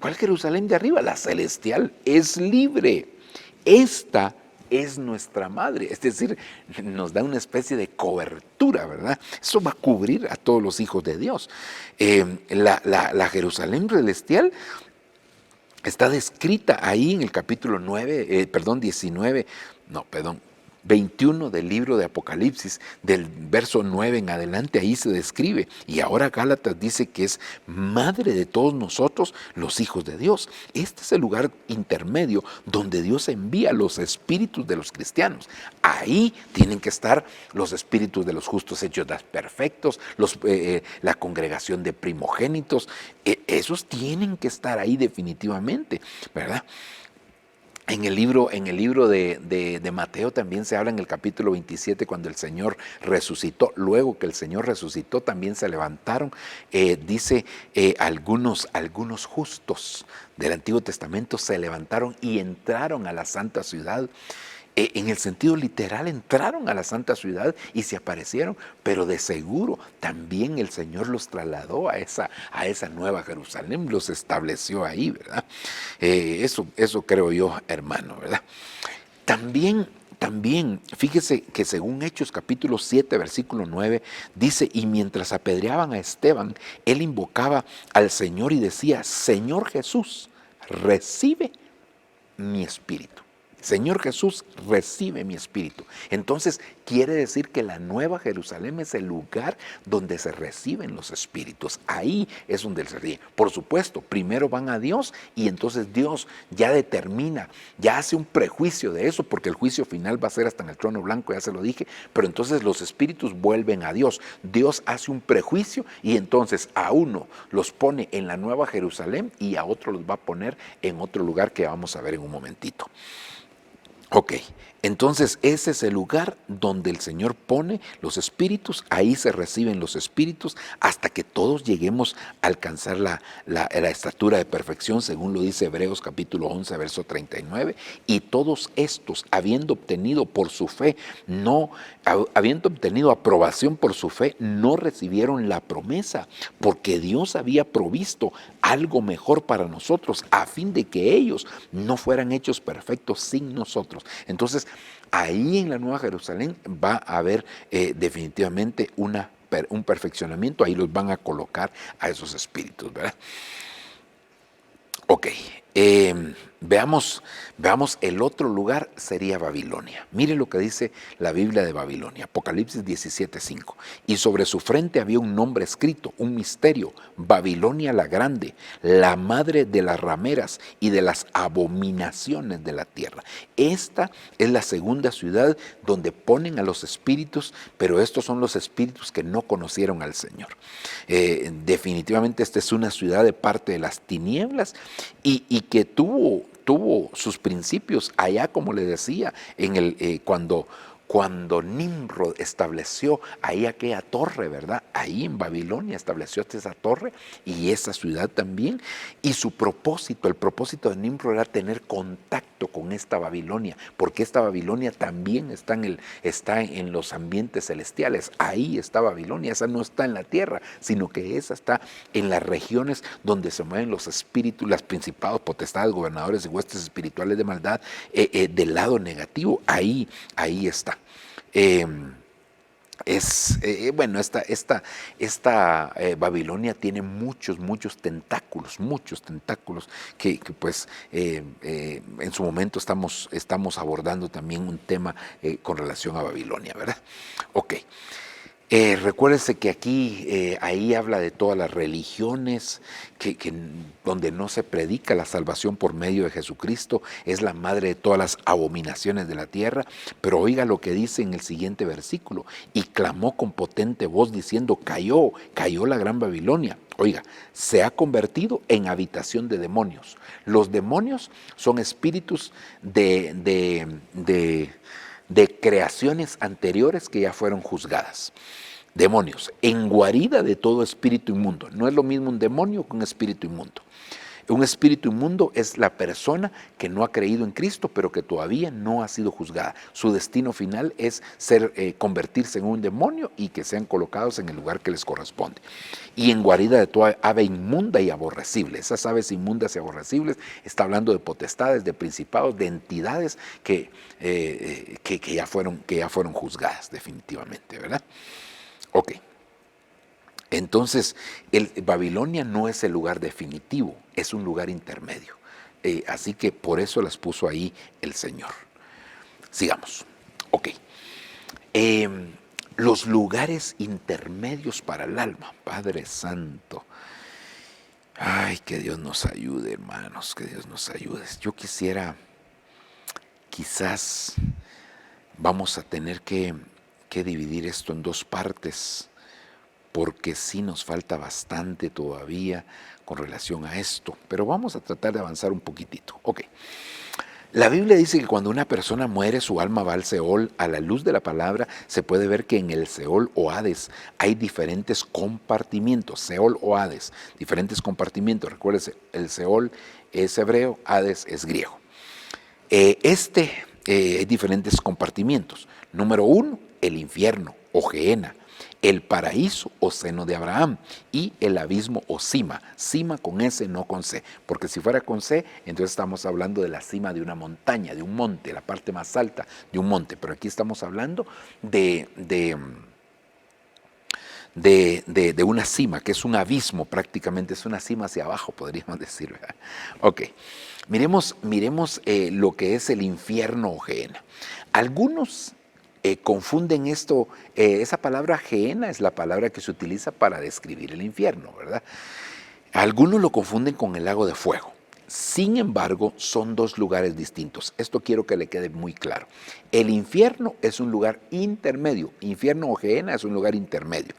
Speaker 1: ¿cuál Jerusalén de arriba? La celestial, es libre. Esta es nuestra madre, es decir, nos da una especie de cobertura, ¿verdad? Eso va a cubrir a todos los hijos de Dios. La Jerusalén celestial está descrita ahí en el capítulo 19, no, perdón, 21 del libro de Apocalipsis, del verso 9 en adelante, ahí se describe. Y ahora Gálatas dice que es madre de todos nosotros, los hijos de Dios. Este es el lugar intermedio donde Dios envía los espíritus de los cristianos. Ahí tienen que estar los espíritus de los justos hechos perfectos, la congregación de primogénitos. Esos tienen que estar ahí definitivamente, ¿verdad? En el libro de Mateo también se habla en el capítulo 27 cuando el Señor resucitó. Luego que el Señor resucitó también se levantaron, dice, algunos justos del Antiguo Testamento se levantaron y entraron a la santa ciudad. En el sentido literal entraron a la santa ciudad y se aparecieron, pero de seguro también el Señor los trasladó a esa nueva Jerusalén, los estableció ahí, ¿verdad? Eso creo yo, hermano, ¿verdad? También, fíjese que según Hechos capítulo 7, versículo 9, dice, y mientras apedreaban a Esteban, él invocaba al Señor y decía, Señor Jesús, recibe mi espíritu. Señor Jesús, recibe mi espíritu. Entonces, quiere decir que la Nueva Jerusalén es el lugar donde se reciben los espíritus. Ahí es donde se recibe. Por supuesto, primero van a Dios y entonces Dios ya determina, ya hace un prejuicio de eso, porque el juicio final va a ser hasta en el trono blanco, ya se lo dije, pero entonces los espíritus vuelven a Dios. Dios hace un prejuicio y entonces a uno los pone en la Nueva Jerusalén y a otro los va a poner en otro lugar que vamos a ver en un momentito. Ok, entonces ese es el lugar donde el Señor pone los espíritus, ahí se reciben los espíritus hasta que todos lleguemos a alcanzar la estatura de perfección, según lo dice Hebreos capítulo 11, verso 39, y todos estos, habiendo obtenido aprobación por su fe, no recibieron la promesa, porque Dios había provisto algo mejor para nosotros, a fin de que ellos no fueran hechos perfectos sin nosotros. Entonces, ahí en la Nueva Jerusalén va a haber definitivamente un perfeccionamiento, ahí los van a colocar a esos espíritus, ¿verdad? Ok, veamos el otro lugar, sería Babilonia. Mire lo que dice la Biblia de Babilonia, Apocalipsis 17:5. Y sobre su frente había un nombre escrito, un misterio, Babilonia la grande, la madre de las rameras y de las abominaciones de la tierra. Esta es la segunda ciudad donde ponen a los espíritus, pero estos son los espíritus que no conocieron al Señor. Definitivamente esta es una ciudad de parte de las tinieblas y que tuvo sus principios allá, como le decía, cuando Nimrod estableció ahí aquella torre, ¿verdad? Ahí en Babilonia estableció esa torre y esa ciudad también. Y el propósito de Nimrod era tener contacto con esta Babilonia, porque esta Babilonia también está en los ambientes celestiales. Ahí está Babilonia, esa no está en la tierra, sino que esa está en las regiones donde se mueven los espíritus, los principados, potestades, gobernadores y huestes espirituales de maldad del lado negativo. Ahí está. Eh, bueno, esta Babilonia tiene muchos tentáculos, pues en su momento estamos abordando también un tema con relación a Babilonia, ¿verdad? Ok. Recuérdese que ahí habla de todas las religiones, donde no se predica la salvación por medio de Jesucristo, es la madre de todas las abominaciones de la tierra. Pero oiga lo que dice en el siguiente versículo, y clamó con potente voz diciendo, cayó la gran Babilonia. Oiga, se ha convertido en habitación de demonios. Los demonios son espíritus de creaciones anteriores que ya fueron juzgadas. Demonios, en guarida de todo espíritu inmundo. No es lo mismo un demonio que un espíritu inmundo. Un espíritu inmundo es la persona que no ha creído en Cristo, pero que todavía no ha sido juzgada. Su destino final es convertirse en un demonio y que sean colocados en el lugar que les corresponde. Y en guarida de toda ave inmunda y aborrecible. Esas aves inmundas y aborrecibles está hablando de potestades, de principados, de entidades que ya fueron juzgadas definitivamente, ¿verdad? Ok. Entonces, Babilonia no es el lugar definitivo, es un lugar intermedio. Así que por eso las puso ahí el Señor. Sigamos. Ok. Los lugares intermedios para el alma. Padre Santo. Ay, que Dios nos ayude, hermanos, que Dios nos ayude. Yo quisiera, quizás vamos a tener que dividir esto en dos partes, porque sí nos falta bastante todavía con relación a esto, pero vamos a tratar de avanzar un poquitito. Ok. La Biblia dice que cuando una persona muere, su alma va al Seol. A la luz de la palabra se puede ver que en el Seol o Hades hay diferentes compartimientos. Seol o Hades, diferentes compartimientos. Recuérdese, el Seol es hebreo, Hades es griego. Hay diferentes compartimientos. Número 1, el infierno o Gehenna, el paraíso o seno de Abraham y el abismo o cima. Cima con S, no con C, porque si fuera con C, entonces estamos hablando de la cima de una montaña, de un monte, la parte más alta de un monte, pero aquí estamos hablando de una cima, que es un abismo prácticamente, es una cima hacia abajo, podríamos decir, ¿verdad? Ok, miremos lo que es el infierno o Gehenna. Algunos confunden esto, esa palabra Gehenna es la palabra que se utiliza para describir el infierno, ¿verdad? Algunos lo confunden con el lago de fuego. Sin embargo, son dos lugares distintos. Esto quiero que le quede muy claro. El infierno es un lugar intermedio. Infierno o Gehenna es un lugar intermedio.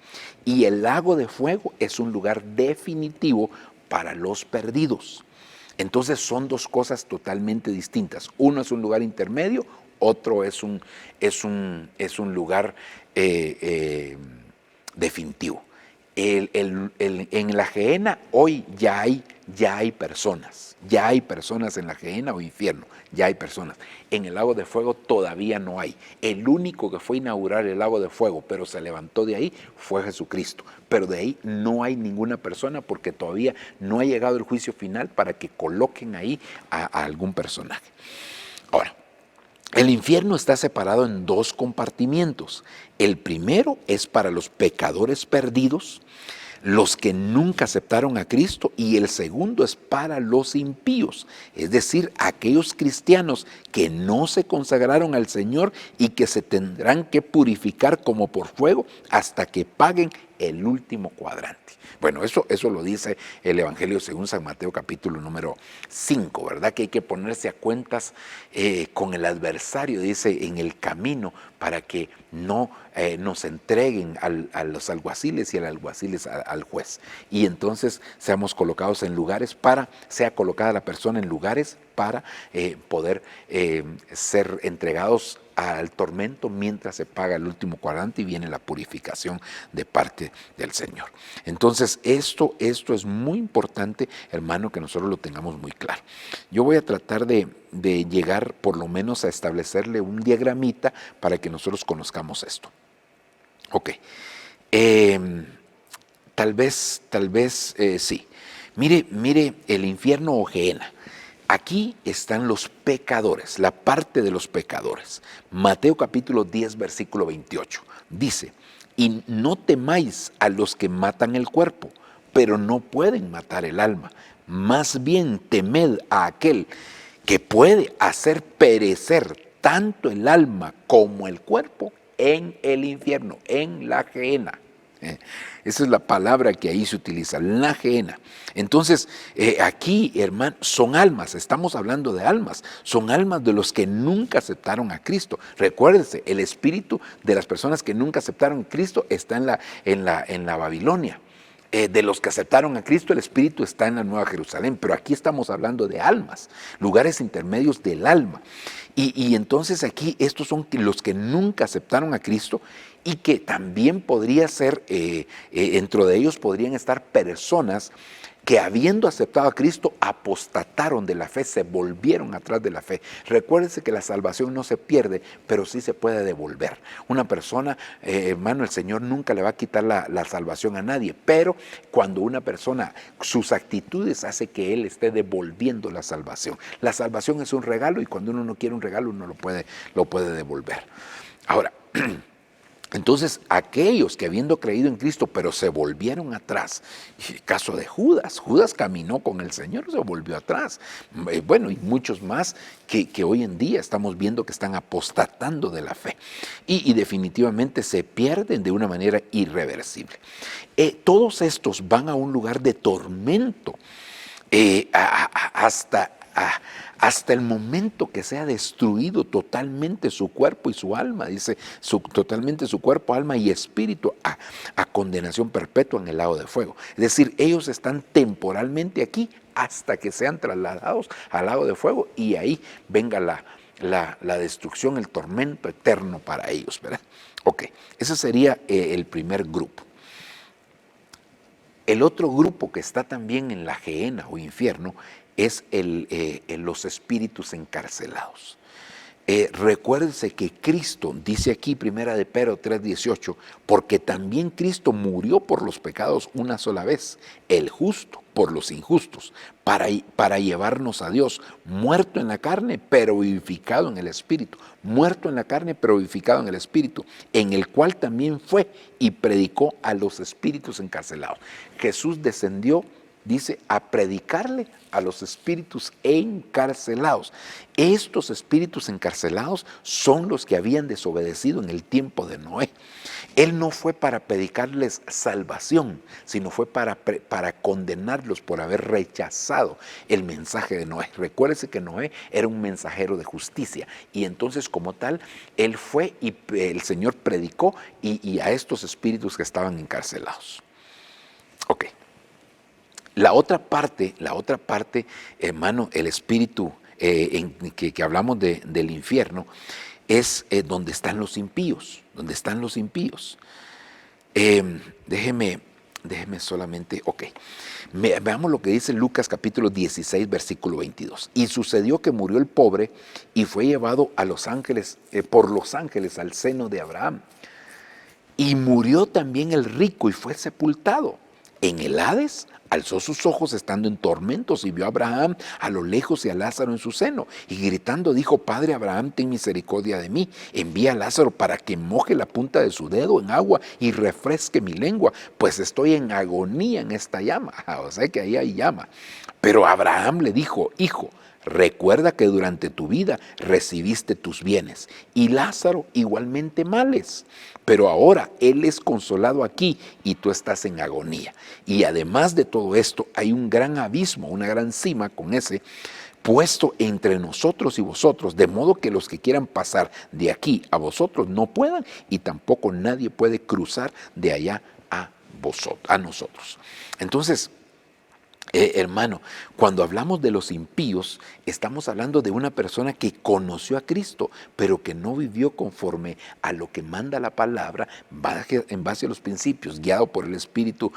Speaker 1: Y el lago de fuego es un lugar definitivo para los perdidos. Entonces son dos cosas totalmente distintas. Uno es un lugar intermedio, otro es un lugar definitivo. En la Gehenna hoy ya hay personas en la Gehenna o infierno, ya hay personas. En el lago de fuego todavía no hay. El único que fue a inaugurar el lago de fuego, pero se levantó de ahí, fue Jesucristo. Pero de ahí no hay ninguna persona porque todavía no ha llegado el juicio final para que coloquen ahí a algún personaje. Ahora, el infierno está separado en dos compartimientos. El primero es para los pecadores perdidos, los que nunca aceptaron a Cristo, y el segundo es para los impíos, es decir, aquellos cristianos que no se consagraron al Señor y que se tendrán que purificar como por fuego hasta que paguen el último cuadrante. Bueno, eso lo dice el Evangelio según San Mateo capítulo número 5, ¿verdad? Que hay que ponerse a cuentas con el adversario, dice, en el camino para que no nos entreguen a los alguaciles y al alguaciles al juez. Y entonces seamos colocados en lugares sea colocada la persona en lugares para poder ser entregados al tormento mientras se paga el último cuadrante y viene la purificación de parte del Señor. Entonces esto es muy importante, hermano, que nosotros lo tengamos muy claro. Yo voy a tratar de llegar por lo menos a establecerle un diagramita para que nosotros conozcamos esto. Ok, tal vez sí. Mire el infierno o Gehenna. Aquí están los pecadores, la parte de los pecadores. Mateo capítulo 10, versículo 28. Dice, y no temáis a los que matan el cuerpo, pero no pueden matar el alma. Más bien temed a aquel que puede hacer perecer tanto el alma como el cuerpo en el infierno, en la Gehenna. Esa es la palabra que ahí se utiliza, la Gehenna. Entonces, aquí, hermano, son almas, estamos hablando de almas, son almas de los que nunca aceptaron a Cristo. Recuérdense, el espíritu de las personas que nunca aceptaron a Cristo está en la Babilonia. De los que aceptaron a Cristo, el espíritu está en la Nueva Jerusalén, pero aquí estamos hablando de almas, lugares intermedios del alma. Y entonces aquí estos son los que nunca aceptaron a Cristo y que también podría ser, dentro de ellos podrían estar personas que habiendo aceptado a Cristo apostataron de la fe, se volvieron atrás de la fe. Recuérdense que la salvación no se pierde, pero sí se puede devolver. Una persona, hermano, el Señor nunca le va a quitar la salvación a nadie, pero cuando una persona, sus actitudes hace que Él esté devolviendo la salvación. La salvación es un regalo y cuando uno no quiere un regalo, uno lo puede devolver. Ahora, Entonces, aquellos que habiendo creído en Cristo, pero se volvieron atrás, y el caso de Judas, Judas caminó con el Señor, se volvió atrás. Bueno, y muchos más que hoy en día estamos viendo que están apostatando de la fe y definitivamente se pierden de una manera irreversible. Todos estos van a un lugar de tormento hasta el momento que sea destruido totalmente su cuerpo y su alma, dice, totalmente su cuerpo, alma y espíritu a condenación perpetua en el lago de fuego. Es decir, ellos están temporalmente aquí hasta que sean trasladados al lago de fuego y ahí venga la destrucción, el tormento eterno para ellos, ¿verdad? Ok, ese sería el primer grupo. El otro grupo que está también en la gehenna o infierno es los espíritus encarcelados. Recuérdense que Cristo, dice aquí primera de Pedro 3:18, porque también Cristo murió por los pecados una sola vez, el justo por los injustos, para llevarnos a Dios, muerto en la carne, pero vivificado en el Espíritu, muerto en la carne, pero vivificado en el Espíritu, en el cual también fue y predicó a los espíritus encarcelados. Jesús descendió, dice, a predicarle a los espíritus encarcelados. Estos espíritus encarcelados son los que habían desobedecido en el tiempo de Noé. Él no fue para predicarles salvación, sino fue para condenarlos por haber rechazado el mensaje de Noé. Recuérdese que Noé era un mensajero de justicia y entonces como tal, él fue y el Señor predicó y a estos espíritus que estaban encarcelados. Ok. La otra parte, hermano, el espíritu que hablamos del infierno, es donde están los impíos, Déjeme solamente, ok. Veamos lo que dice Lucas capítulo 16, versículo 22. Y sucedió que murió el pobre y fue llevado a los ángeles, por los ángeles al seno de Abraham. Y murió también el rico y fue sepultado. En el Hades alzó sus ojos estando en tormentos y vio a Abraham a lo lejos y a Lázaro en su seno. Y gritando dijo: Padre Abraham, ten misericordia de mí. Envía a Lázaro para que moje la punta de su dedo en agua y refresque mi lengua, pues estoy en agonía en esta llama. O sea que ahí hay llama. Pero Abraham le dijo: Hijo, recuerda que durante tu vida recibiste tus bienes y Lázaro igualmente males, pero ahora él es consolado aquí y tú estás en agonía. Y además de todo esto hay un gran abismo, una gran cima con ese puesto entre nosotros y vosotros, de modo que los que quieran pasar de aquí a vosotros no puedan y tampoco nadie puede cruzar de allá a nosotros. Entonces, hermano, cuando hablamos de los impíos, estamos hablando de una persona que conoció a Cristo, pero que no vivió conforme a lo que manda la palabra, en base a los principios, guiado por el Espíritu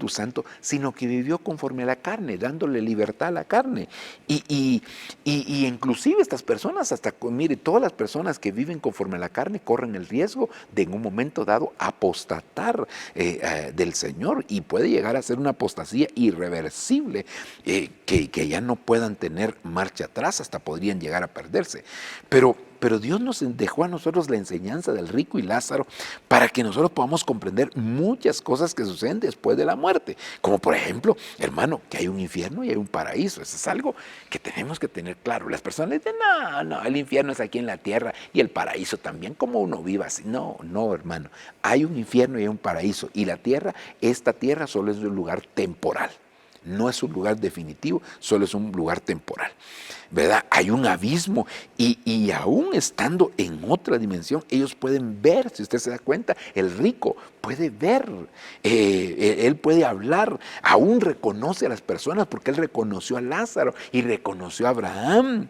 Speaker 1: Santo, sino que vivió conforme a la carne, dándole libertad a la carne. Y inclusive estas personas, mire, todas las personas que viven conforme a la carne corren el riesgo de en un momento dado apostatar del Señor, y puede llegar a ser una apostasía irreversible, que ya no puedan tener marcha atrás, hasta podrían llegar a perderse. Pero Dios nos dejó a nosotros la enseñanza del rico y Lázaro para que nosotros podamos comprender muchas cosas que suceden después de la muerte. Como por ejemplo, hermano, que hay un infierno y hay un paraíso. Eso es algo que tenemos que tener claro. Las personas dicen: no, el infierno es aquí en la tierra y el paraíso también, como uno viva así. No, hermano. Hay un infierno y hay un paraíso. Y esta tierra solo es un lugar temporal. No es un lugar definitivo, solo es un lugar temporal, ¿verdad? Hay un abismo y aún estando en otra dimensión, ellos pueden ver. Si usted se da cuenta, el rico puede ver, él puede hablar, aún reconoce a las personas porque él reconoció a Lázaro y reconoció a Abraham,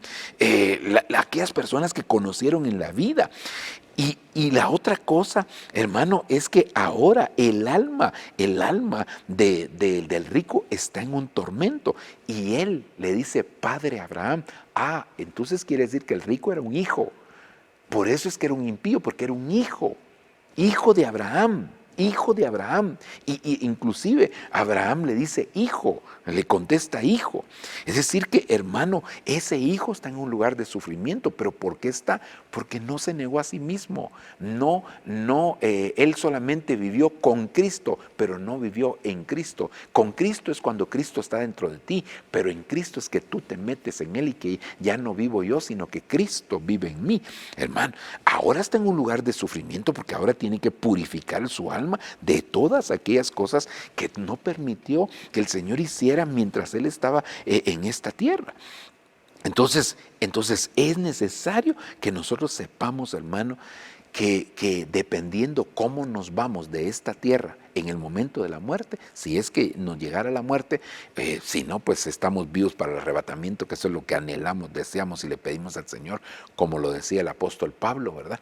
Speaker 1: aquellas personas que conocieron en la vida. Y la otra cosa, hermano, es que ahora el alma del rico está en un tormento. Y él le dice: Padre Abraham. Entonces quiere decir que el rico era un hijo. Por eso es que era un impío, porque era un hijo de Abraham. hijo de Abraham. Y inclusive Abraham le dice hijo, le contesta hijo. Es decir que, hermano, ese hijo está en un lugar de sufrimiento. ¿Pero por qué está? Porque no se negó a sí mismo. Él solamente vivió con Cristo, pero no vivió en Cristo. Con Cristo es cuando Cristo está dentro de ti, pero en Cristo es que tú te metes en Él y que ya no vivo yo, sino que Cristo vive en mí. Hermano, ahora está en un lugar de sufrimiento porque ahora tiene que purificar su alma de todas aquellas cosas que no permitió que el Señor hiciera mientras Él estaba en esta tierra. Entonces es necesario que nosotros sepamos, hermano, que dependiendo cómo nos vamos de esta tierra en el momento de la muerte, si es que nos llegara la muerte, si no, pues estamos vivos para el arrebatamiento, que eso es lo que anhelamos, deseamos y le pedimos al Señor, como lo decía el apóstol Pablo, ¿verdad?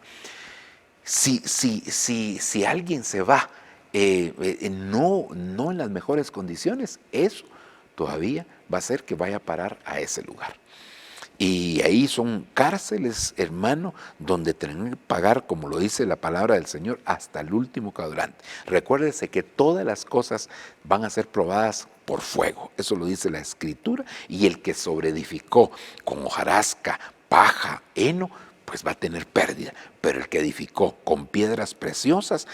Speaker 1: Si alguien se va no en las mejores condiciones, eso todavía va a hacer que vaya a parar a ese lugar. Y ahí son cárceles, hermano, donde tienen que pagar, como lo dice la palabra del Señor, hasta el último cuadrante. Recuérdese que todas las cosas van a ser probadas por fuego. Eso lo dice la Escritura. Y el que sobreedificó con hojarasca, paja, heno, pues va a tener pérdida. Pero el que edificó con piedras preciosas,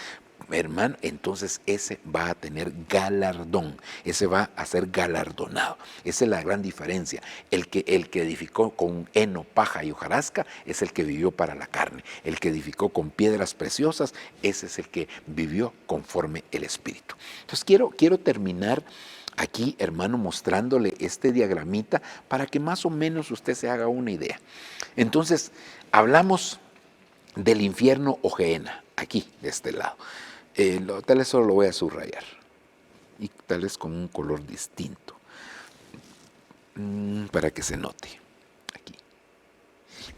Speaker 1: hermano, entonces ese va a tener galardón, ese va a ser galardonado. Esa es la gran diferencia. El que edificó con heno, paja y hojarasca es el que vivió para la carne. El que edificó con piedras preciosas, ese es el que vivió conforme el Espíritu. Entonces quiero terminar aquí, hermano, mostrándole este diagramita para que más o menos usted se haga una idea. Entonces, hablamos del infierno o Gehenna, aquí, de este lado. Tal vez solo lo voy a subrayar y tal vez con un color distinto para que se note aquí.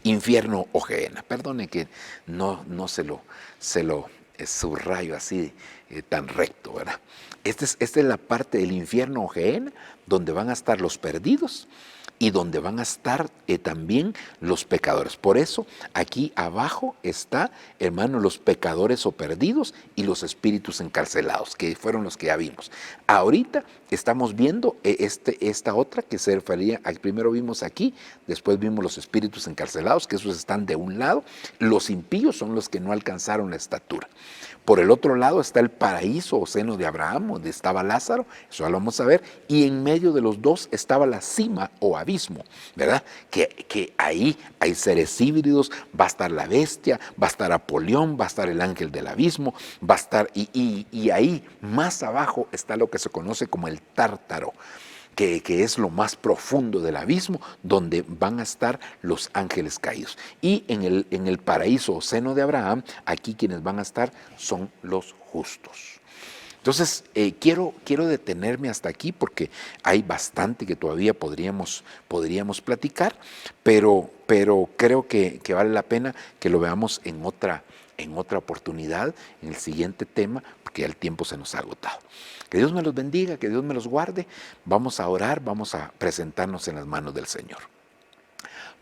Speaker 1: Infierno o Gehenna. Perdone que no se lo subrayo así tan recto, ¿verdad? Esta es la parte del infierno o Gehenna donde van a estar los perdidos y donde van a estar también los pecadores. Por eso aquí abajo está, hermano, los pecadores o perdidos y los espíritus encarcelados, que fueron los que ya vimos. Ahorita estamos viendo esta otra que se refería, primero vimos aquí, después vimos los espíritus encarcelados, que esos están de un lado. Los impíos son los que no alcanzaron la estatura. Por el otro lado está el paraíso o seno de Abraham, donde estaba Lázaro, eso ya lo vamos a ver, y en medio de los dos estaba la cima o abismo, ¿verdad? Que ahí hay seres híbridos, va a estar la bestia, va a estar Apolión, va a estar el ángel del abismo, va a estar, y ahí más abajo está lo que se conoce como el Tártaro, que es lo más profundo del abismo, donde van a estar los ángeles caídos. Y en el paraíso o seno de Abraham, aquí quienes van a estar son los justos. Entonces, quiero detenerme hasta aquí porque hay bastante que todavía podríamos platicar, pero creo que vale la pena que lo veamos en otra oportunidad, en el siguiente tema, porque ya el tiempo se nos ha agotado. Que Dios me los bendiga, que Dios me los guarde. Vamos a orar, vamos a presentarnos en las manos del Señor.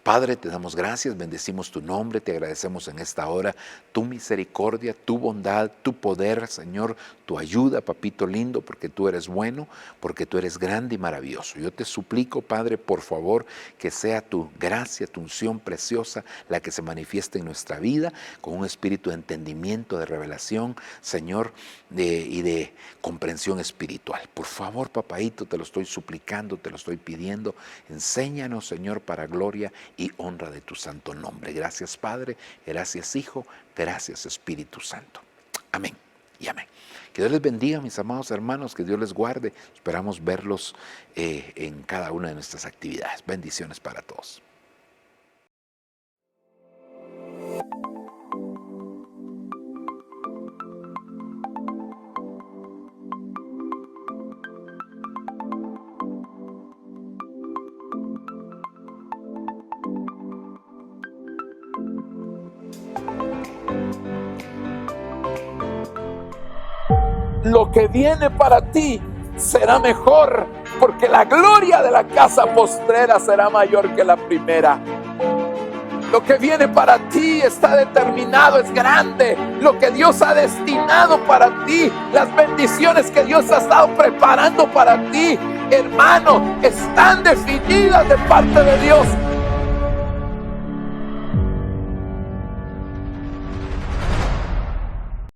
Speaker 1: Padre, te damos gracias, bendecimos tu nombre, te agradecemos en esta hora tu misericordia, tu bondad, tu poder, Señor, tu ayuda, papito lindo, porque tú eres bueno, porque tú eres grande y maravilloso. Yo te suplico, Padre, por favor, que sea tu gracia, tu unción preciosa, la que se manifieste en nuestra vida, con un espíritu de entendimiento, de revelación, Señor, y de comprensión espiritual. Por favor, papaito, te lo estoy suplicando, te lo estoy pidiendo. Enséñanos, Señor, para gloria y honra de tu santo nombre. Gracias, Padre, gracias, Hijo, gracias, Espíritu Santo. Amén y amén. Que Dios les bendiga, mis amados hermanos, que Dios les guarde. Esperamos verlos en cada una de nuestras actividades. Bendiciones para todos.
Speaker 2: Lo que viene para ti será mejor, porque la gloria de la casa postrera será mayor que la primera. Lo que viene para ti está determinado, es grande. Lo que Dios ha destinado para ti, las bendiciones que Dios ha estado preparando para ti, hermano, están definidas de parte de Dios.